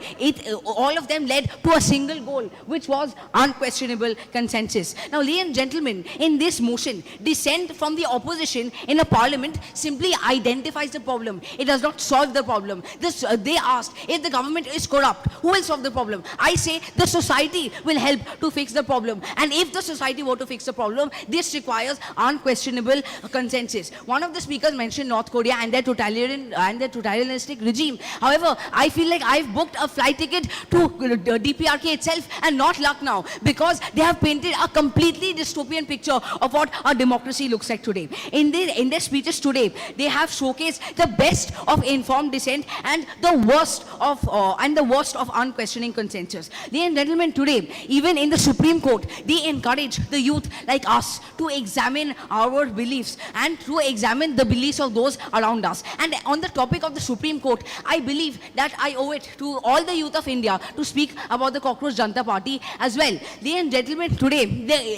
all of them led to a single goal, which was unquestionable consensus. Now, ladies and gentlemen, in this motion, dissent from the opposition in a parliament simply identifies the problem. It does not solve the problem. They asked, if the government is corrupt, who will solve the problem? I say the society will help to fix the problem. And if the society were to fix the problem, this requires unquestionable consensus. One of the speakers mentioned North Korea and their totalitarianistic regime. However, I feel like I've booked a flight ticket to DPRK itself and not Lucknow, because they have painted a completely dystopian picture of what our democracy looks like today. In their speeches today, they have showcased the best of informed dissent and the worst of unquestioning consensus. Ladies and gentlemen, today, even in the Supreme Court, they encourage the youth like us to examine our beliefs and to examine the beliefs of those around us. And on the topic of the Supreme Court, I believe that I owe it to all the youth of India to speak about the Cockroach Janata Party as well. Ladies and gentlemen, today,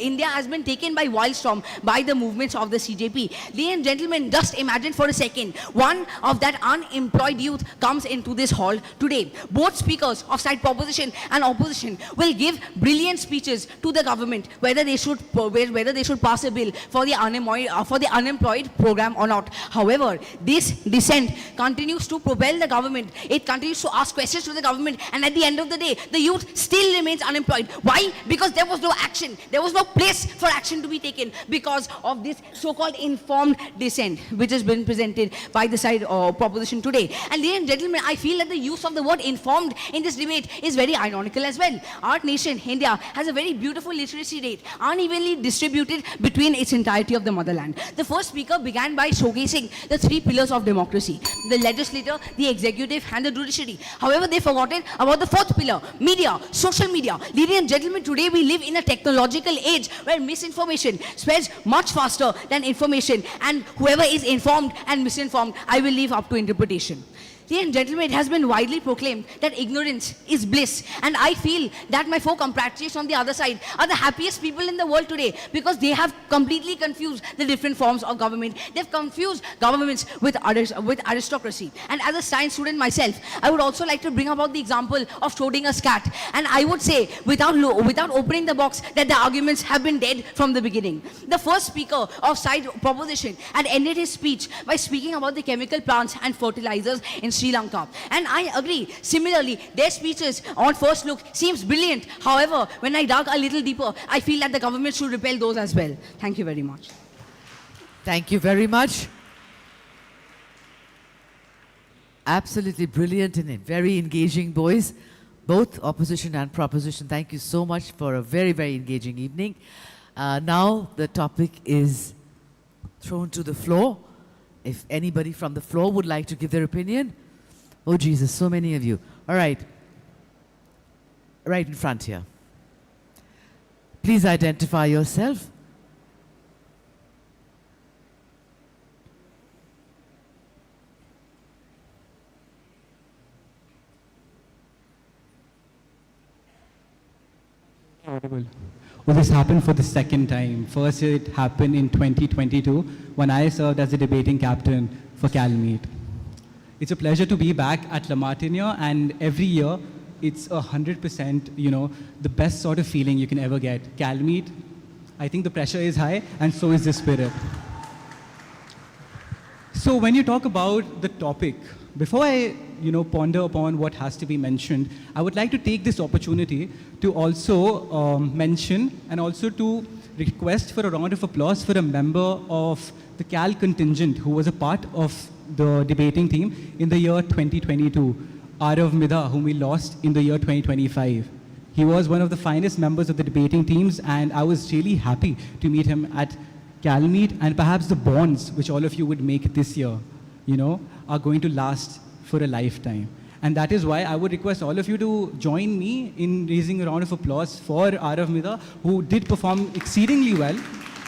India has been taken by wildstorm by the movements of the CJP. Ladies and gentlemen, just imagine for a second, one of that unemployed youth comes into this hall today. Both speakers of side proposition and opposition will give brilliant speeches to the government whether they should pass a bill for the unemployed program or not. However, this dissent continues to propel the government. It continues to ask questions to the government, and at the end of the day, the youth still remains unemployed. Why? Because there was no action. There was no place for action to be taken because of this so-called informed dissent, which has been presented by the side proposition today. And ladies and gentlemen, I feel that the use of the word informed in this debate is very ironical as well. Our nation, India, has a very beautiful literacy rate, unevenly distributed between its entirety of the motherland. The first speaker began by showcasing the three pillars of democracy: the legislature, the executive, and the judiciary. However, they forgotten about the fourth pillar: media, social media. Ladies and gentlemen, today we live in a technological age where misinformation spreads much faster than information, and whoever is informed and misinformed, I will leave up to interpretation. Ladies and gentlemen, it has been widely proclaimed that ignorance is bliss. And I feel that my four compatriots on the other side are the happiest people in the world today because they have completely confused the different forms of government. They've confused governments with aristocracy. And as a science student myself, I would also like to bring about the example of Schrodinger's cat. And I would say, without opening the box, that the arguments have been dead from the beginning. The first speaker of side proposition had ended his speech by speaking about the chemical plants and fertilizers in Sri Lanka. And I agree. Similarly, their speeches on first look seems brilliant. However, when I dug a little deeper, I feel that the government should repel those as well. Thank you very much. Thank you very much. Absolutely brilliant and very engaging, boys. Both opposition and proposition. Thank you so much for a very, very engaging evening. Now the topic is thrown to the floor. If anybody from the floor would like to give their opinion. Oh, Jesus, so many of you. All right. Right in front here. Please identify yourself. Well, this happened for the second time. First, it happened in 2022 when I served as a debating captain for CalMeet. It's a pleasure to be back at La Martiniere, and every year it's 100%, the best sort of feeling you can ever get. CalMeet, I think the pressure is high, and so is the spirit. So when you talk about the topic, before I ponder upon what has to be mentioned, I would like to take this opportunity to also mention and also to request for a round of applause for a member of the Cal contingent who was a part of the debating team in the year 2022, Arav Mida, whom we lost in the year 2025. He was one of the finest members of the debating teams, and I was really happy to meet him at CalMeet, and perhaps the bonds which all of you would make this year, are going to last for a lifetime. And that is why I would request all of you to join me in raising a round of applause for Arav Mida, who did perform exceedingly well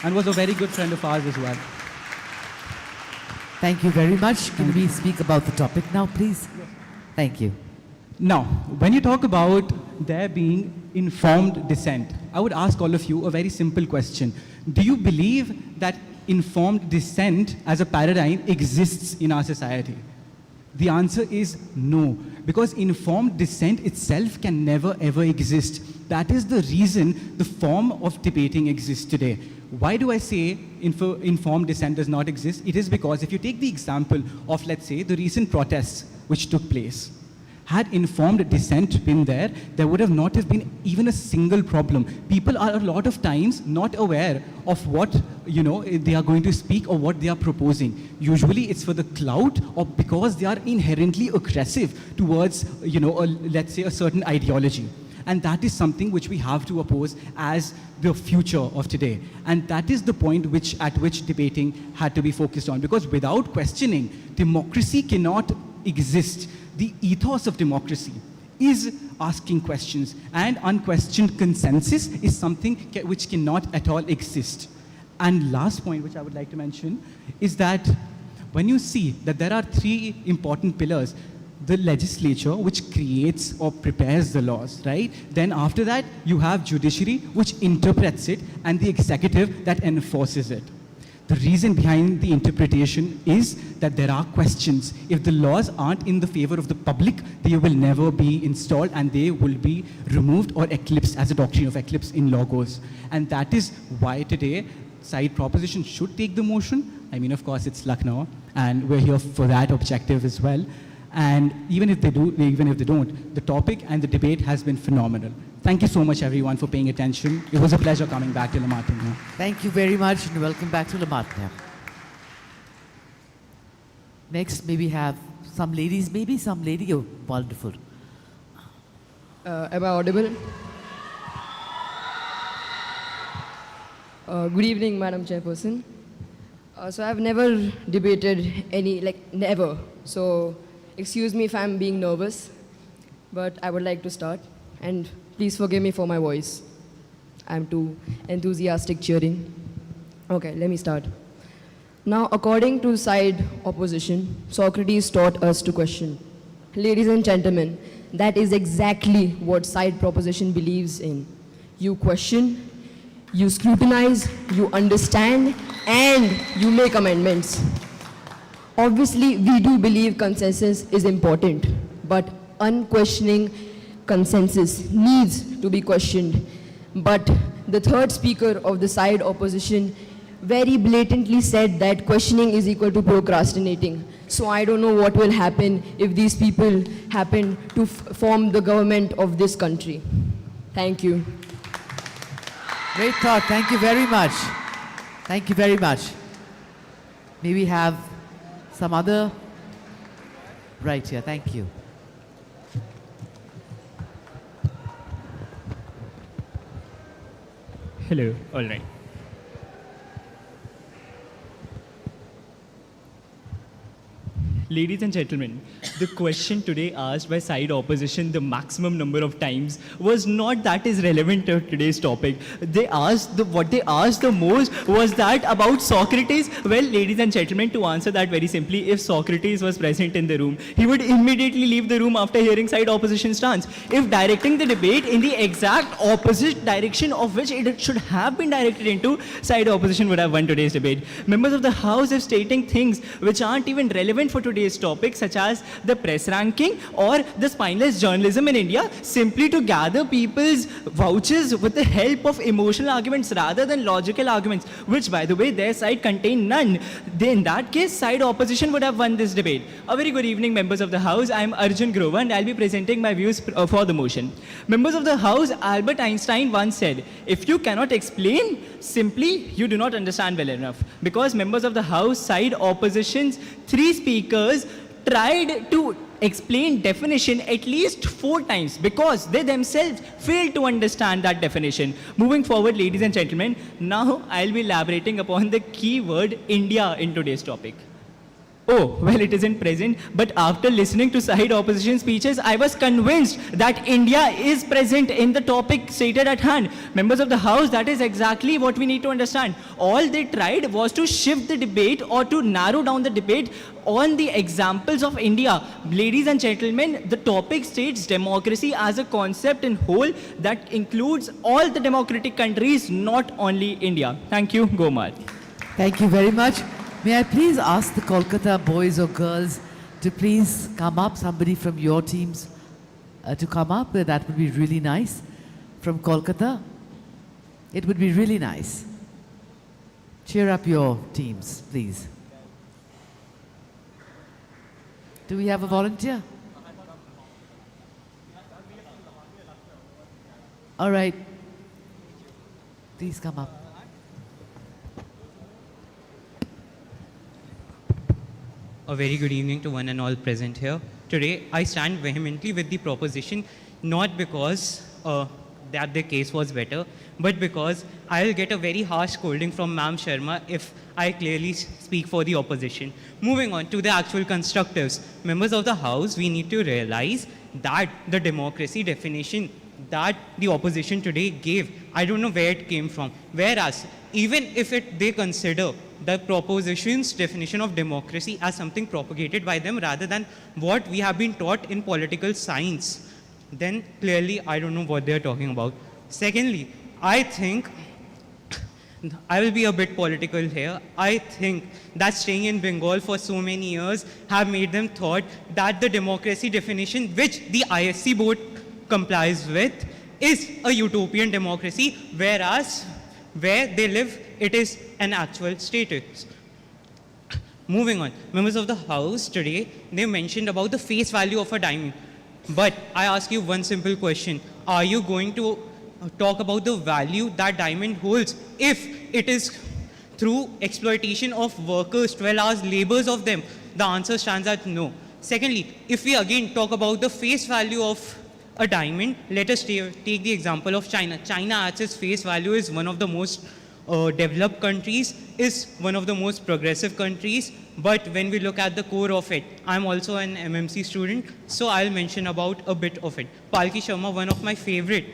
and was a very good friend of ours as well. Thank you very much. Can we speak about the topic now, please? Thank you. Now, when you talk about there being informed dissent, I would ask all of you a very simple question. Do you believe that informed dissent as a paradigm exists in our society? The answer is no, because informed dissent itself can never ever exist. That is the reason the form of debating exists today. Why do I say informed dissent does not exist? It is because if you take the example of, let's say, the recent protests which took place, had informed dissent been there, there would have not have been even a single problem. People are a lot of times not aware of what they are going to speak or what they are proposing. Usually it's for the clout or because they are inherently aggressive towards, let's say a certain ideology. And that is something which we have to oppose as the future of today. And that is the point at which debating had to be focused on. Because without questioning, democracy cannot exist. The ethos of democracy is asking questions, and unquestioned consensus is something which cannot at all exist. And last point which I would like to mention is that when you see that there are three important pillars, the legislature which creates or prepares the laws, right? Then after that, you have judiciary which interprets it, and the executive that enforces it. The reason behind the interpretation is that there are questions. If the laws aren't in the favor of the public, they will never be installed and they will be removed or eclipsed, as a doctrine of eclipse in law goes. And that is why today side proposition should take the motion. I mean, of course, it's Lucknow, and we're here for that objective as well. And even if they don't, the topic and the debate has been phenomenal. Thank you so much, everyone, for paying attention. It was a pleasure coming back to La Martiniere. Thank you very much, and welcome back to La Martiniere. Next, maybe have some ladies, maybe some lady. Oh, wonderful. Am I audible? Good evening, Madam Chairperson. So I've never debated never. So excuse me if I'm being nervous, but I would like to start. And please forgive me for my voice. I'm too enthusiastic cheering. Okay, let me start. Now, according to side opposition, Socrates taught us to question. Ladies and gentlemen, that is exactly what side proposition believes in. You question, you scrutinize, you understand, and you make amendments. Obviously, we do believe consensus is important, but unquestioning consensus needs to be questioned. But the third speaker of the side opposition very blatantly said that questioning is equal to procrastinating. So I don't know what will happen if these people happen to form the government of this country. Thank you. Great thought. Thank you very much. Thank you very much. May we have some other? Right here. Thank you. Hello, all right. Ladies and gentlemen, the question today asked by side opposition the maximum number of times was not that is relevant to today's topic. What they asked the most was that about Socrates. Well, ladies and gentlemen, to answer that very simply, if Socrates was present in the room, he would immediately leave the room after hearing side opposition stance. If directing the debate in the exact opposite direction of which it should have been directed into, side opposition would have won today's debate. Members of the House, if stating things which aren't even relevant for today's topic, such as the press ranking or the spineless journalism in India, simply to gather people's vouchers with the help of emotional arguments rather than logical arguments, which, by the way, their side contained none. In that case, side opposition would have won this debate. A very good evening, members of the House. I am Arjun Grover and I'll be presenting my views for the motion. Members of the House, Albert Einstein once said, if you cannot explain, simply you do not understand well enough. Because members of the House, side opposition's three speakers tried to explain definition at least 4 times because they themselves failed to understand that definition. Moving forward, ladies and gentlemen, now I'll be elaborating upon the key word India in today's topic. Oh, well, it isn't present, but after listening to side opposition speeches, I was convinced that India is present in the topic stated at hand. Members of the House, that is exactly what we need to understand. All they tried was to shift the debate or to narrow down the debate on the examples of India. Ladies and gentlemen, the topic states democracy as a concept in whole that includes all the democratic countries, not only India. Thank you, Gomar. Thank you very much. May I please ask the Kolkata boys or girls to please come up, somebody from your teams to come up? That would be really nice. From Kolkata, it would be really nice. Cheer up your teams, please. Do we have a volunteer? All right. Please come up. A very good evening to one and all present here. Today, I stand vehemently with the proposition, not because that the case was better, but because I'll get a very harsh scolding from Ma'am Sharma if I clearly speak for the opposition. Moving on to the actual constructives. Members of the House, we need to realize that the democracy definition that the opposition today gave, I don't know where it came from. Whereas, even if they consider the proposition's definition of democracy as something propagated by them rather than what we have been taught in political science, then clearly I don't know what they're talking about. Secondly, I think, I will be a bit political here, I think that staying in Bengal for so many years have made them thought that the democracy definition which the ISC board complies with is a utopian democracy, whereas where they live, it is an actual status. Moving on, members of the House today, they mentioned about the face value of a diamond. But I ask you one simple question. Are you going to talk about the value that diamond holds if it is through exploitation of workers, 12 hours labors of them? The answer stands at no. Secondly, if we again talk about the face value of a diamond, let us take the example of China. China at its face value is one of the most developed countries, is one of the most progressive countries, but when we look at the core of it, I'm also an MMC student, so I'll mention about a bit of it. Palki Sharma, one of my favorite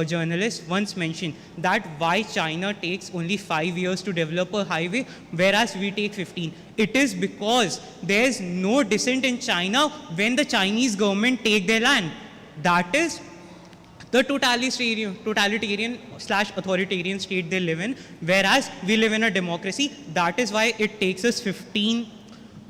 journalist once mentioned that why China takes only 5 years to develop a highway, whereas we take 15. It is because there's no dissent in China when the Chinese government take their land. That is the totalitarian / authoritarian state they live in, whereas we live in a democracy. That is why it takes us 15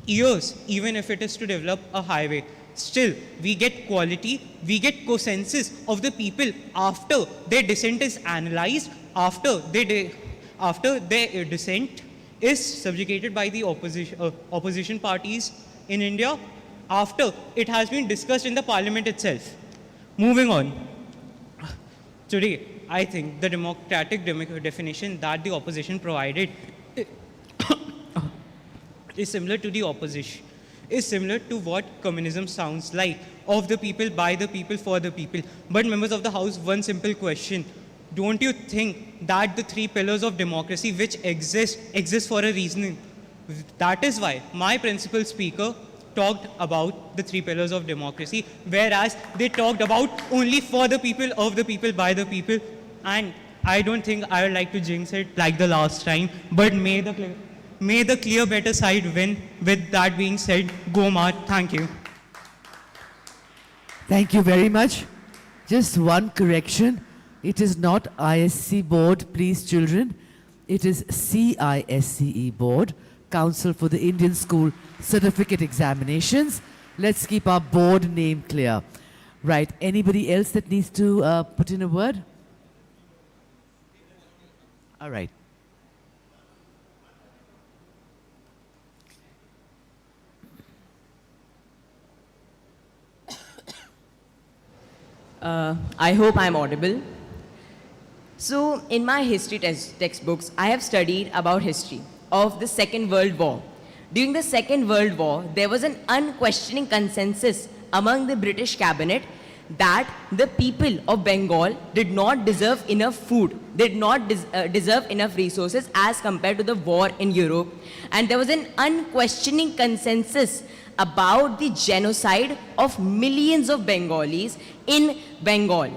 years, even if it is to develop a highway. Still, we get quality, we get consensus of the people after their dissent is analyzed, after their dissent is subjugated by the opposition parties in India, after it has been discussed in the parliament itself. Moving on. Today, I think the democratic definition that the opposition provided is similar to what communism sounds like, of the people, by the people, for the people. But members of the House, one simple question. Don't you think that the 3 pillars of democracy which exist for a reason? That is why my principal speaker talked about the 3 pillars of democracy, whereas they talked about only for the people, of the people, by the people. And I don't think I would like to jinx it like the last time, but may the clear better side win. With that being said, go Mart. Thank you. Thank you very much. Just one correction. It is not ISC board, please children. It is CISCE board, Council for the Indian School Certificate Examinations. Let's keep our board name clear. Right, anybody else that needs to put in a word? All right. I hope I'm audible. So, in my history textbooks, I have studied about history of the Second World War. During the Second World War, there was an unquestioning consensus among the British cabinet that the people of Bengal did not deserve enough food, did not deserve enough resources as compared to the war in Europe. And there was an unquestioning consensus about the genocide of millions of Bengalis in Bengal.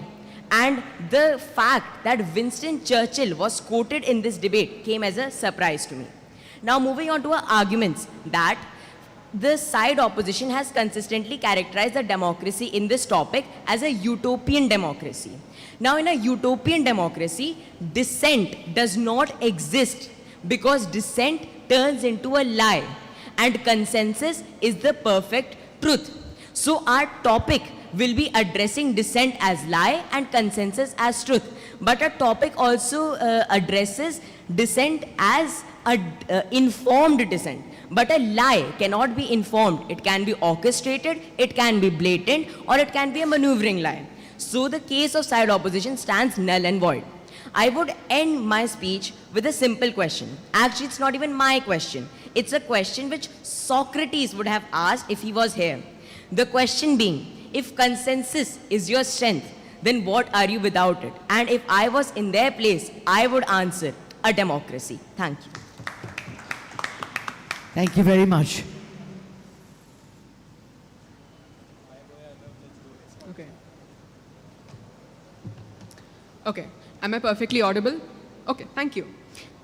And the fact that Winston Churchill was quoted in this debate came as a surprise to me. Now moving on to our arguments, that the side opposition has consistently characterized the democracy in this topic as a utopian democracy. Now in a utopian democracy, dissent does not exist because dissent turns into a lie and consensus is the perfect truth. So our topic will be addressing dissent as lie and consensus as truth. But our topic also addresses dissent as informed dissent. But a lie cannot be informed. It can be orchestrated, it can be blatant, or it can be a maneuvering lie. So the case of side opposition stands null and void. I would end my speech with a simple question. Actually, it's not even my question. It's a question which Socrates would have asked if he was here. The question being, if consensus is your strength, then what are you without it? And if I was in their place, I would answer, a democracy. Thank you. Thank you very much. Okay. Okay. Am I perfectly audible? Okay, thank you.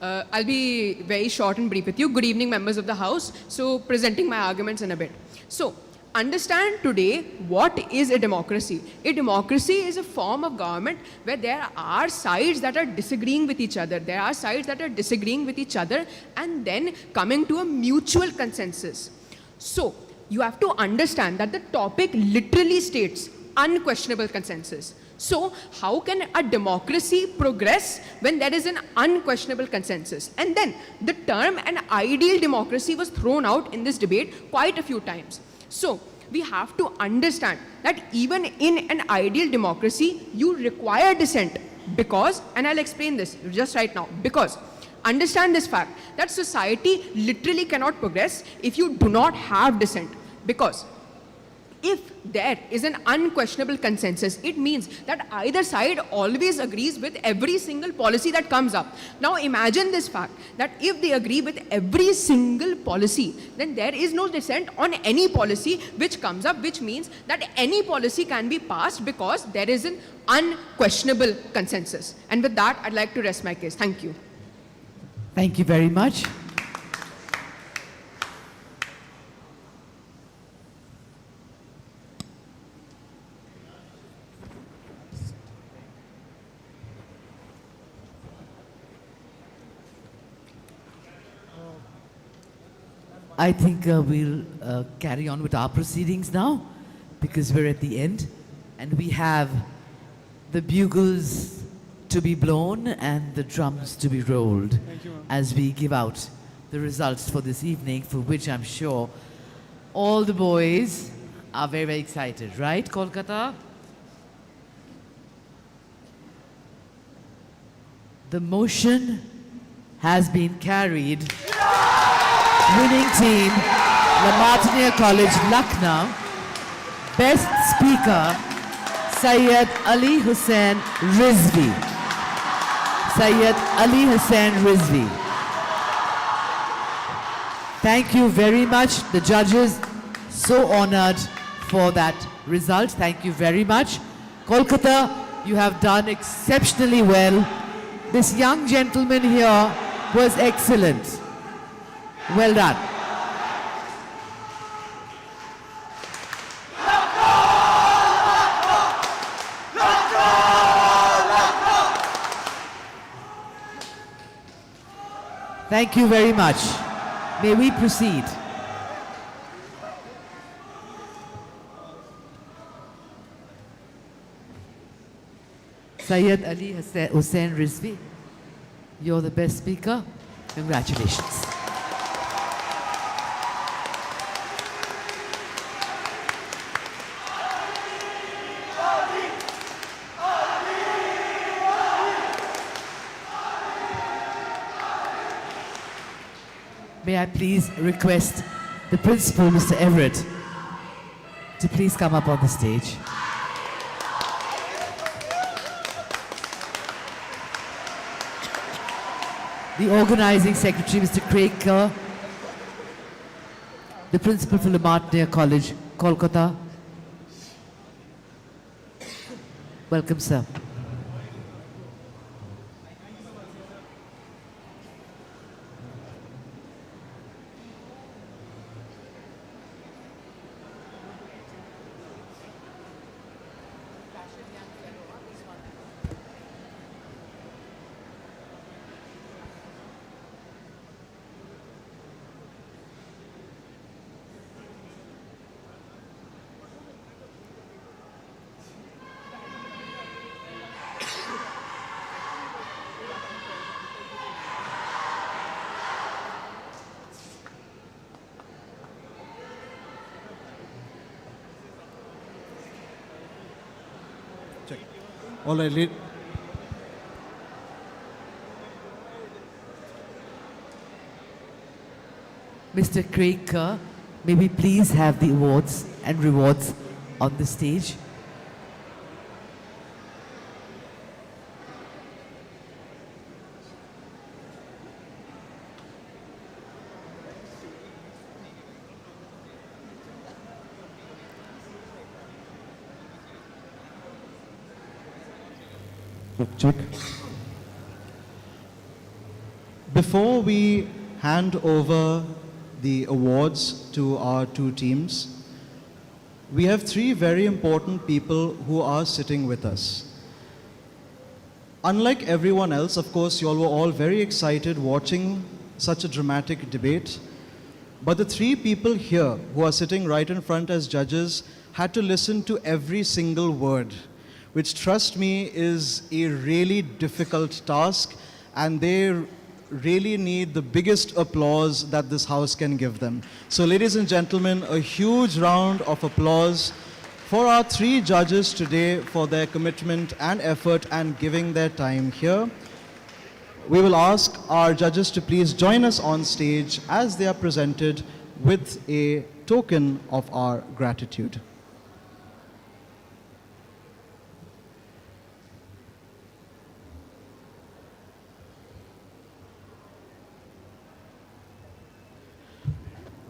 I'll be very short and brief with you. Good evening, members of the House. So, presenting my arguments in a bit. So, understand today what is a democracy. A democracy is a form of government where there are sides that are disagreeing with each other. There are sides that are disagreeing with each other and then coming to a mutual consensus. So, you have to understand that the topic literally states unquestionable consensus. So, how can a democracy progress when there is an unquestionable consensus? And then, the term an ideal democracy was thrown out in this debate quite a few times. So, we have to understand that even in an ideal democracy, you require dissent because, and I'll explain this just right now, because understand this fact that society literally cannot progress if you do not have dissent. Because if there is an unquestionable consensus, it means that either side always agrees with every single policy that comes up. Now imagine this fact, that if they agree with every single policy, then there is no dissent on any policy which comes up, which means that any policy can be passed because there is an unquestionable consensus. And with that, I'd like to rest my case. Thank you. Thank you very much. I think we'll carry on with our proceedings now, because we're at the end and we have the bugles to be blown and the drums to be rolled as we give out the results for this evening, for which I'm sure all the boys are very, very excited, right, Kolkata? The motion has been carried. Winning team, Martiniere College, Lucknow. Best speaker, Syed Ali Hussain Rizvi. Syed Ali Hussain Rizvi. Thank you very much, the judges. So honored for that result. Thank you very much. Kolkata, you have done exceptionally well. This young gentleman here was excellent. Well done. Thank you very much. May we proceed? Syed Ali Hussain Rizvi, you're the best speaker. Congratulations. May I please request the principal, Mr. Everett, to please come up on the stage. The organizing secretary, Mr. Craig Kerr, the principal for Martiniere College, Kolkata. Welcome, sir. All right, Mr. Craig Kerr, may we please have the awards and rewards on the stage? Check. Before we hand over the awards to our two teams, we have three very important people who are sitting with us. Unlike everyone else, of course, you all were all very excited watching such a dramatic debate. But the three people here who are sitting right in front as judges had to listen to every single word, which, trust me, is a really difficult task, and they really need the biggest applause that this house can give them. So ladies and gentlemen, a huge round of applause for our three judges today for their commitment and effort and giving their time here. We will ask our judges to please join us on stage as they are presented with a token of our gratitude.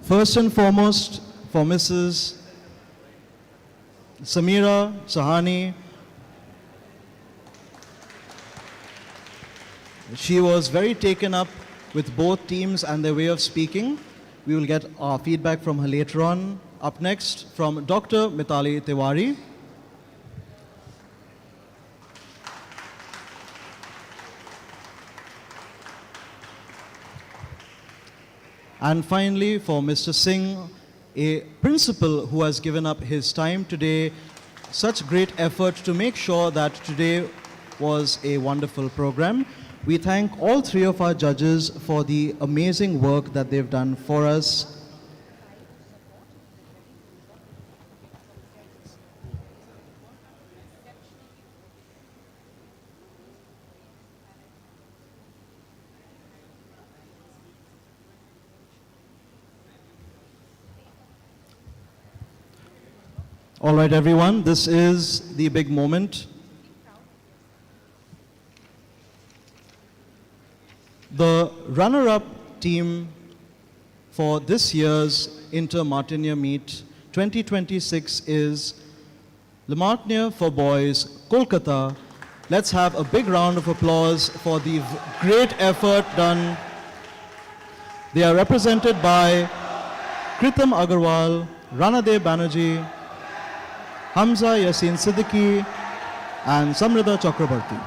First and foremost, for Mrs. Samira Sahani, she was very taken up with both teams and their way of speaking. We will get our feedback from her later on. Up next, from Dr. Mitali Tiwari. And finally, for Mr. Singh, a principal who has given up his time today, such great effort to make sure that today was a wonderful program. We thank all three of our judges for the amazing work that they've done for us. All right, everyone, this is the big moment. The runner-up team for this year's Inter-Martiniere Meet 2026 is Le Martiniere for Boys, Kolkata. Let's have a big round of applause for the great effort done. They are represented by Kritam Agarwal, Ranadev Banerjee, Hamza Yasin Siddiqui, and Samrida Chakrabarti.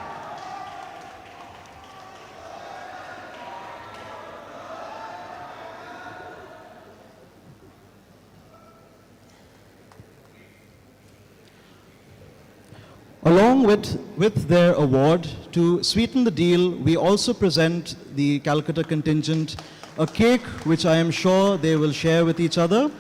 Along with their award, to sweeten the deal, we also present the Calcutta contingent a cake which I am sure they will share with each other.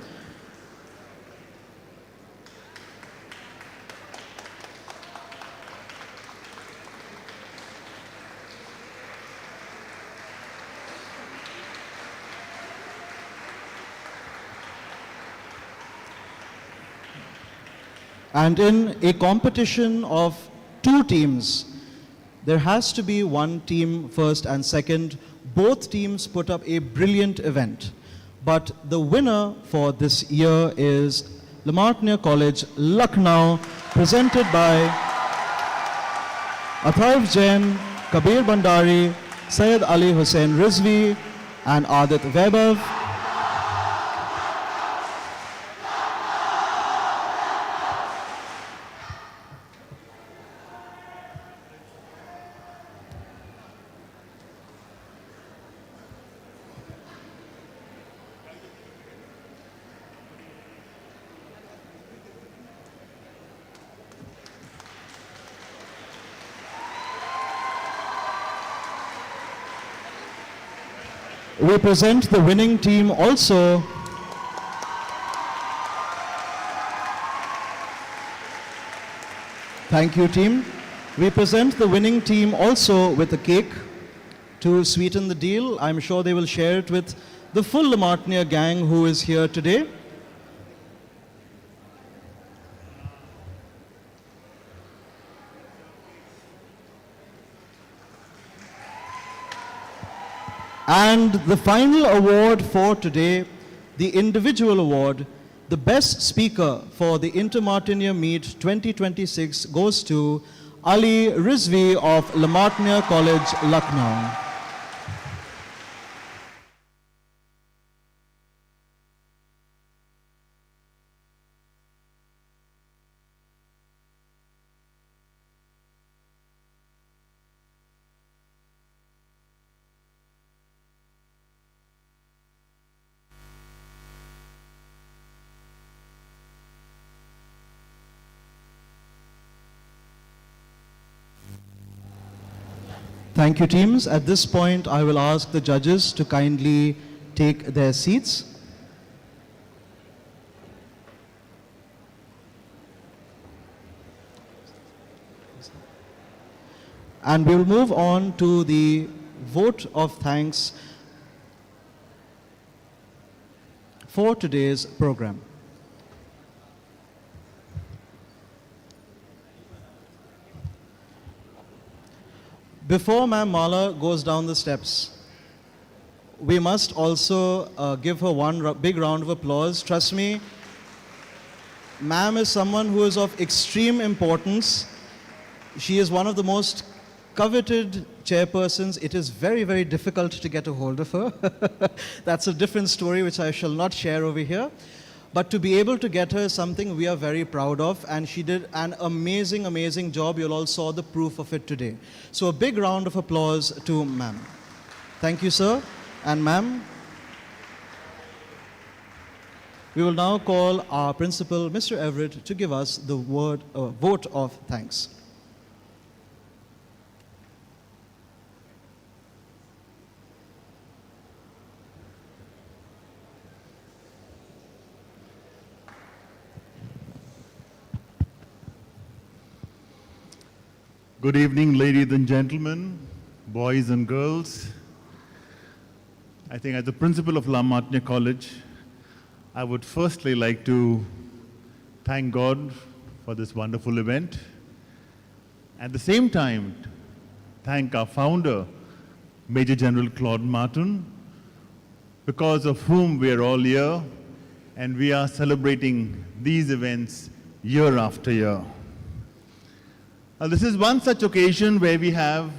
And in a competition of two teams, there has to be one team first and second. Both teams put up a brilliant event. But the winner for this year is Le Martiniere College, Lucknow, presented by Atharv Jain, Kabir Bandari, Syed Ali Hussain Rizvi, and Adit Vaibhav. We present the winning team also. Thank you, team. We present the winning team also with a cake to sweeten the deal. I'm sure they will share it with the full Le Martiniere gang who is here today. And the final award for today, the individual award, the best speaker for the Inter-Martiniere Meet 2026 goes to Ali Rizvi of Le Martiniere College, Lucknow. Thank you, teams. At this point, I will ask the judges to kindly take their seats. And we will move on to the vote of thanks for today's program. Before Ma'am Mala goes down the steps, we must also give her one big round of applause. Trust me, ma'am is someone who is of extreme importance. She is one of the most coveted chairpersons. It is very, very difficult to get a hold of her. That's a different story which I shall not share over here. But to be able to get her is something we are very proud of, and she did an amazing, amazing job. You'll all saw the proof of it today. So a big round of applause to ma'am. Thank you, sir. And ma'am, we will now call our principal, Mr. Everett, to give us the vote of thanks. Good evening, ladies and gentlemen, boys and girls. I think as the principal of La Martiniere College, I would firstly like to thank God for this wonderful event. At the same time, thank our founder, Major General Claude Martin, because of whom we are all here, and we are celebrating these events year after year. This is one such occasion where we have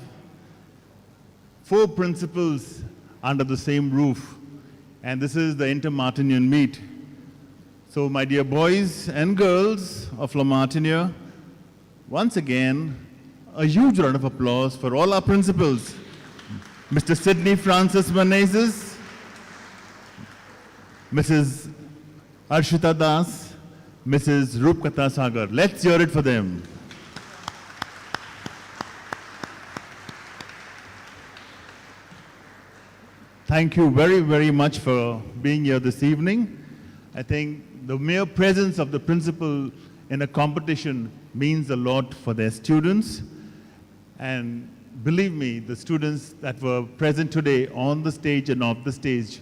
4 principals under the same roof, and this is the Inter-Martinian meet. So my dear boys and girls of La Martiniere, once again, a huge round of applause for all our principals. Mr. Sidney Francis Menezes, Mrs. Arshita Das, Mrs. Rupkata Sagar. Let's hear it for them. Thank you very, very much for being here this evening. I think the mere presence of the principal in a competition means a lot for their students. And believe me, the students that were present today on the stage and off the stage,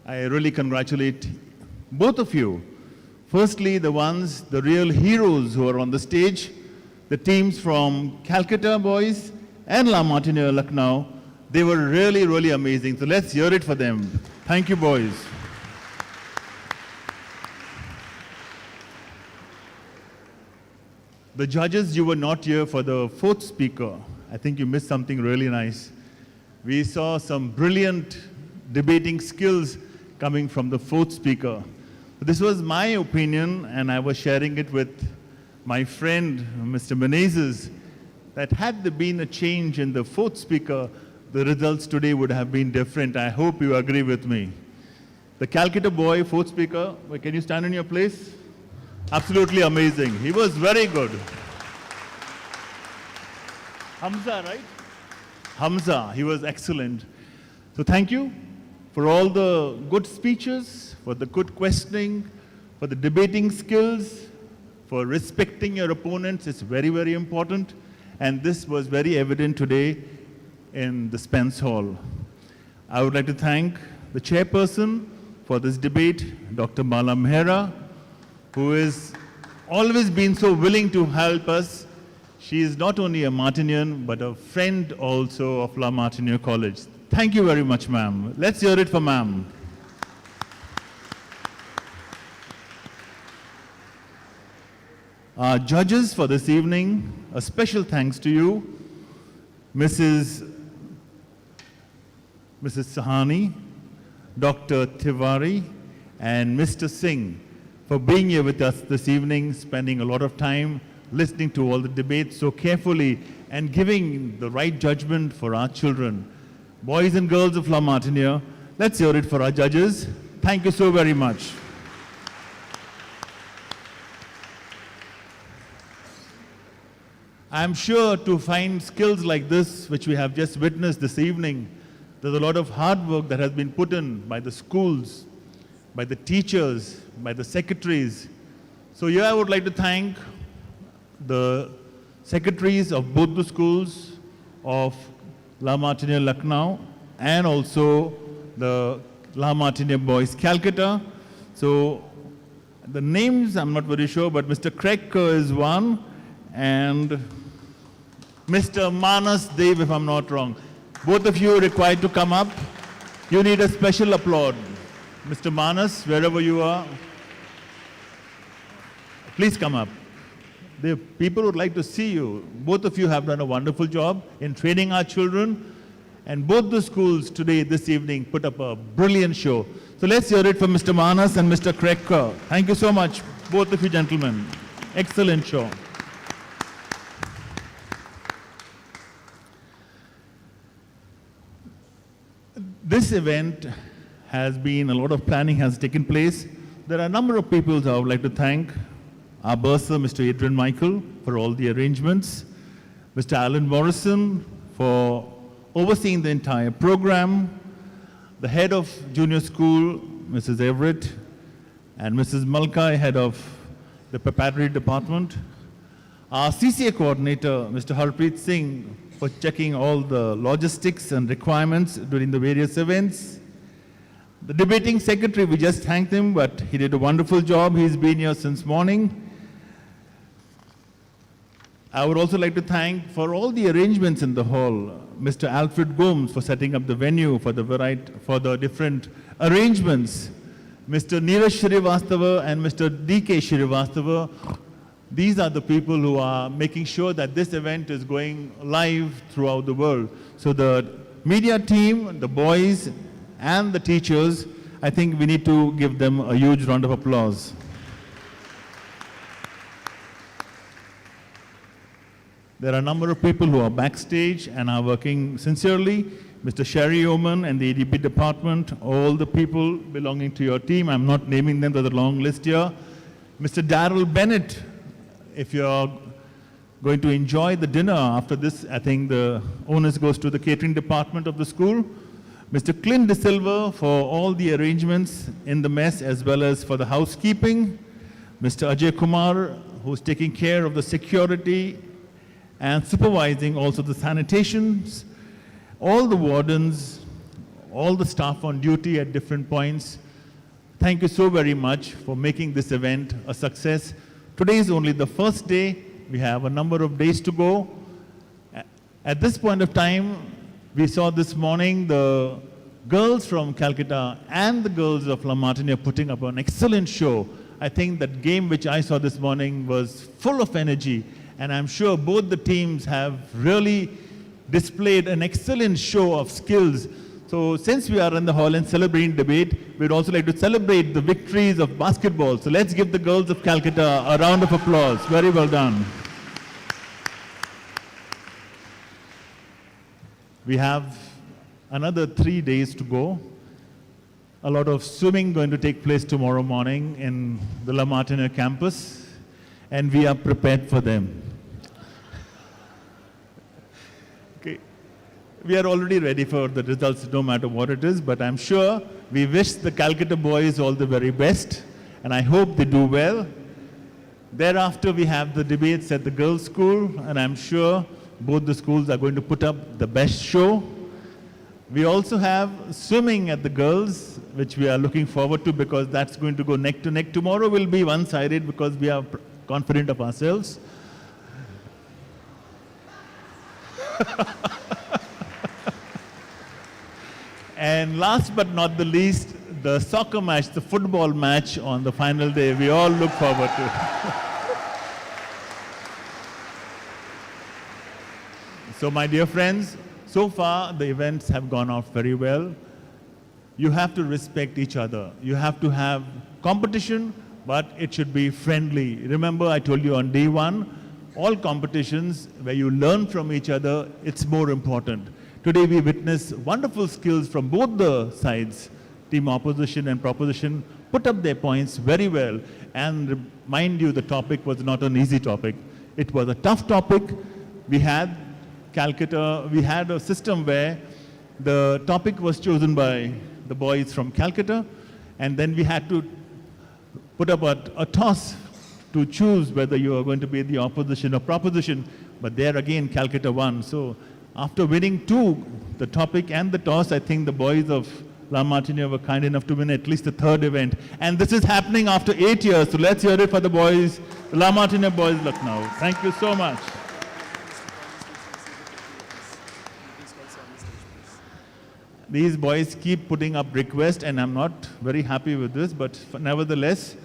I really congratulate both of you. Firstly, the real heroes who are on the stage, the teams from Calcutta boys and La Martiniere Lucknow. They were really, really amazing. So let's hear it for them. Thank you, boys. The judges, you were not here for the 4th speaker. I think you missed something really nice. We saw some brilliant debating skills coming from the 4th speaker. This was my opinion, and I was sharing it with my friend, Mr. Menezes, that had there been a change in the 4th speaker, the results today would have been different. I hope you agree with me. The Calcutta boy, 4th speaker, can you stand in your place? Absolutely amazing. He was very good. Hamza, right? Hamza, he was excellent. So thank you for all the good speeches, for the good questioning, for the debating skills, for respecting your opponents. It's very, very important. And this was very evident today in the Spence Hall. I would like to thank the chairperson for this debate, Dr. Bala Mehra, who has always been so willing to help us. She is not only a Martinian, but a friend also of La Martiniere College. Thank you very much, ma'am. Let's hear it for ma'am. Our judges for this evening, a special thanks to you, Mrs. Sahani, Dr. Tiwari, and Mr. Singh for being here with us this evening, spending a lot of time listening to all the debates so carefully and giving the right judgment for our children. Boys and girls of La Martiniere, let's hear it for our judges. Thank you so very much. I'm sure to find skills like this, which we have just witnessed this evening, there's a lot of hard work that has been put in by the schools, by the teachers, by the secretaries. So here I would like to thank the secretaries of both the schools of La Martiniere Lucknow and also the La Martiniere Boys Calcutta. So the names I'm not very sure, but Mr. Craig Kerr is one, and Mr. Manas Dev, if I'm not wrong. Both of you are required to come up. You need a special applaud. Mr. Manas, wherever you are, please come up. The people would like to see you. Both of you have done a wonderful job in training our children, and both the schools today, this evening, put up a brilliant show. So let's hear it from Mr. Manas and Mr. Krekker. Thank you so much, both of you gentlemen. Excellent show. This event has been, a lot of planning has taken place. There are a number of people I would like to thank. Our bursar, Mr. Adrian Michael, for all the arrangements. Mr. Alan Morrison for overseeing the entire program. The head of junior school, Mrs. Everett, and Mrs. Malkai, head of the preparatory department. Our CCA coordinator, Mr. Harpreet Singh, for checking all the logistics and requirements during the various events. The debating secretary, we just thanked him, but he did a wonderful job. He's been here since morning. I would also like to thank for all the arrangements in the hall, Mr. Alfred Gomes for setting up the venue for the different arrangements, Mr. Neeraj Shrivastava and Mr. D.K. Shrivastava. These are the people who are making sure that this event is going live throughout the world. So the media team, the boys, and the teachers, I think we need to give them a huge round of applause. There are a number of people who are backstage and are working sincerely. Mr. Sherry Oman and the EDP department, all the people belonging to your team. I'm not naming them, there's a long list here. Mr. Darrell Bennett, if you're going to enjoy the dinner after this, I think the onus goes to the catering department of the school. Mr. Clint De Silva for all the arrangements in the mess as well as for the housekeeping. Mr. Ajay Kumar, who's taking care of the security and supervising also the sanitations. All the wardens, all the staff on duty at different points. Thank you so very much for making this event a success. Today is only the first day. We have a number of days to go. At this point of time, we saw this morning the girls from Calcutta and the girls of La Martiniere putting up an excellent show. I think that game which I saw this morning was full of energy, and I'm sure both the teams have really displayed an excellent show of skills. So since we are in the hall and celebrating debate, we'd also like to celebrate the victories of basketball. So let's give the girls of Calcutta a round of applause. Very well done. We have another 3 days to go. A lot of swimming going to take place tomorrow morning in the La Martiniere campus, and we are prepared for them. Okay. We are already ready for the results no matter what it is, but I'm sure we wish the Calcutta boys all the very best, and I hope they do well. Thereafter, we have the debates at the girls' school, and I'm sure both the schools are going to put up the best show. We also have swimming at the girls, which we are looking forward to because that's going to go neck to neck. Tomorrow will be one-sided because we are confident of ourselves. And last but not the least, the soccer match, the football match on the final day, we all look forward to. So my dear friends, so far the events have gone off very well. You have to respect each other. You have to have competition, but it should be friendly. Remember, I told you on day one, all competitions where you learn from each other, it's more important. Today we witness wonderful skills from both the sides. Team opposition and proposition put up their points very well. And mind you, the topic was not an easy topic. It was a tough topic. We had Calcutta, we had a system where the topic was chosen by the boys from Calcutta, and then we had to put up a toss to choose whether you are going to be the opposition or proposition, but there again Calcutta won. So after winning two, the topic and the toss, I think the boys of La Martiniere were kind enough to win at least the third event. And this is happening after 8 years, so let's hear it for the boys, the La Martiniere boys Lucknow. Thank you so much. these boys keep putting up requests, and I'm not very happy with this, but nevertheless,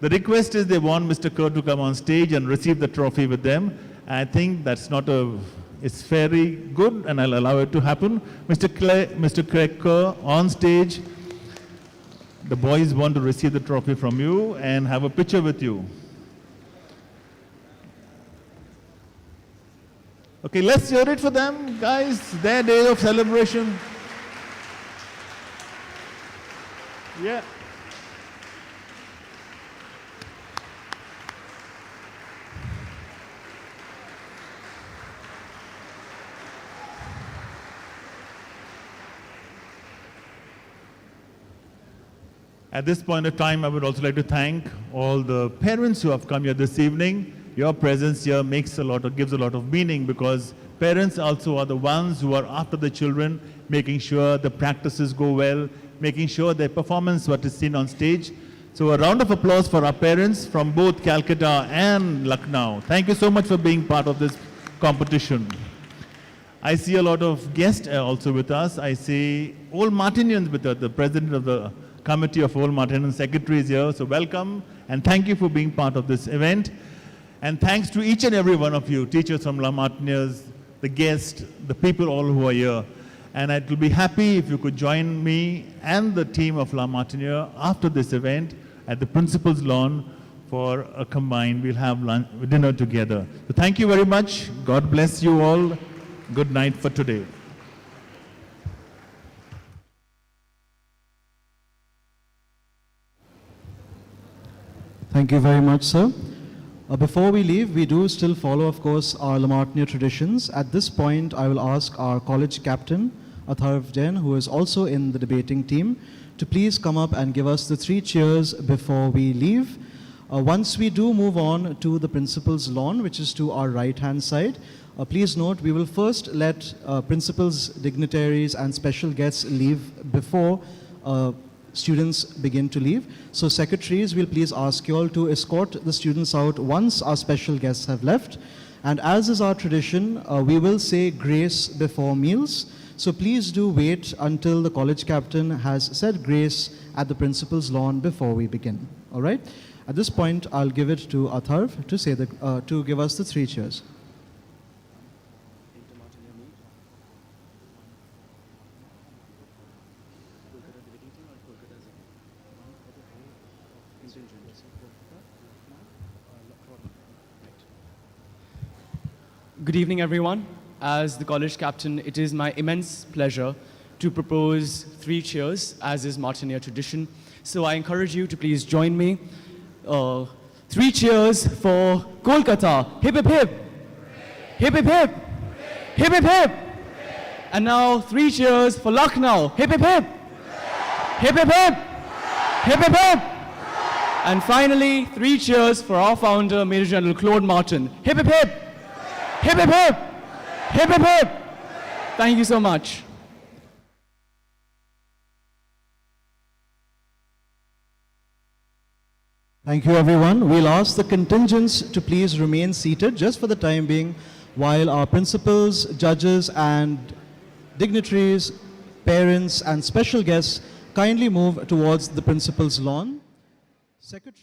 the request is they want Mr. Kerr to come on stage and receive the trophy with them. I think that's not it's very good, and I'll allow it to happen. Mr. Craig Kerr on stage. The boys want to receive the trophy from you and have a picture with you. Okay, let's hear it for them, guys. Their day of celebration. Yeah. At this point of time, I would also like to thank all the parents who have come here this evening. Your presence here gives a lot of meaning, because parents also are the ones who are after the children, making sure the practices go well, making sure their performance what is seen on stage. So a round of applause for our parents from both Calcutta and Lucknow. Thank you so much for being part of this competition. I see a lot of guests also with us. I see all Martinians with us, the president of the Committee of all Martinian Secretaries here. So welcome and thank you for being part of this event. And thanks to each and every one of you, teachers from La Martiniere, the guests, the people all who are here. And I will be happy if you could join me and the team of La Martiniere after this event at the Principal's Lawn for a combined, we'll have dinner together. So thank you very much. God bless you all. Good night for today. Thank you very much, sir. Before we leave, we do still follow, of course, our La Martiniere traditions. At this point, I will ask our college captain, Atharv Jain, who is also in the debating team, to please come up and give us the 3 cheers before we leave. Once we do move on to the principal's lawn, which is to our right-hand side, please note we will first let principals, dignitaries, and special guests leave before students begin to leave. So secretaries, will please ask you all to escort the students out once our special guests have left. And as is our tradition, we will say grace before meals. So please do wait until the college captain has said grace at the principal's lawn before we begin. All right? At this point, I'll give it to Atharv to say to give us the 3 cheers. Good evening, everyone. As the college captain, it is my immense pleasure to propose 3 cheers, as is Martiniere tradition. So I encourage you to please join me. 3 cheers for Kolkata. Hip, hip, hip. Hip, hip, hip. Hip, hip, hip. And now 3 cheers for Lucknow. Hip, hip, hip. Hip, hip, hip. Hip, hip, hip. And finally, 3 cheers for our founder, Major General Claude Martin. Hip, hip, hip. Hip, hip, hip. Hip, hip, hip. Thank you so much. Thank you, everyone. We'll ask the contingents to please remain seated just for the time being while our principals, judges, and dignitaries, parents, and special guests kindly move towards the principal's lawn. Secretary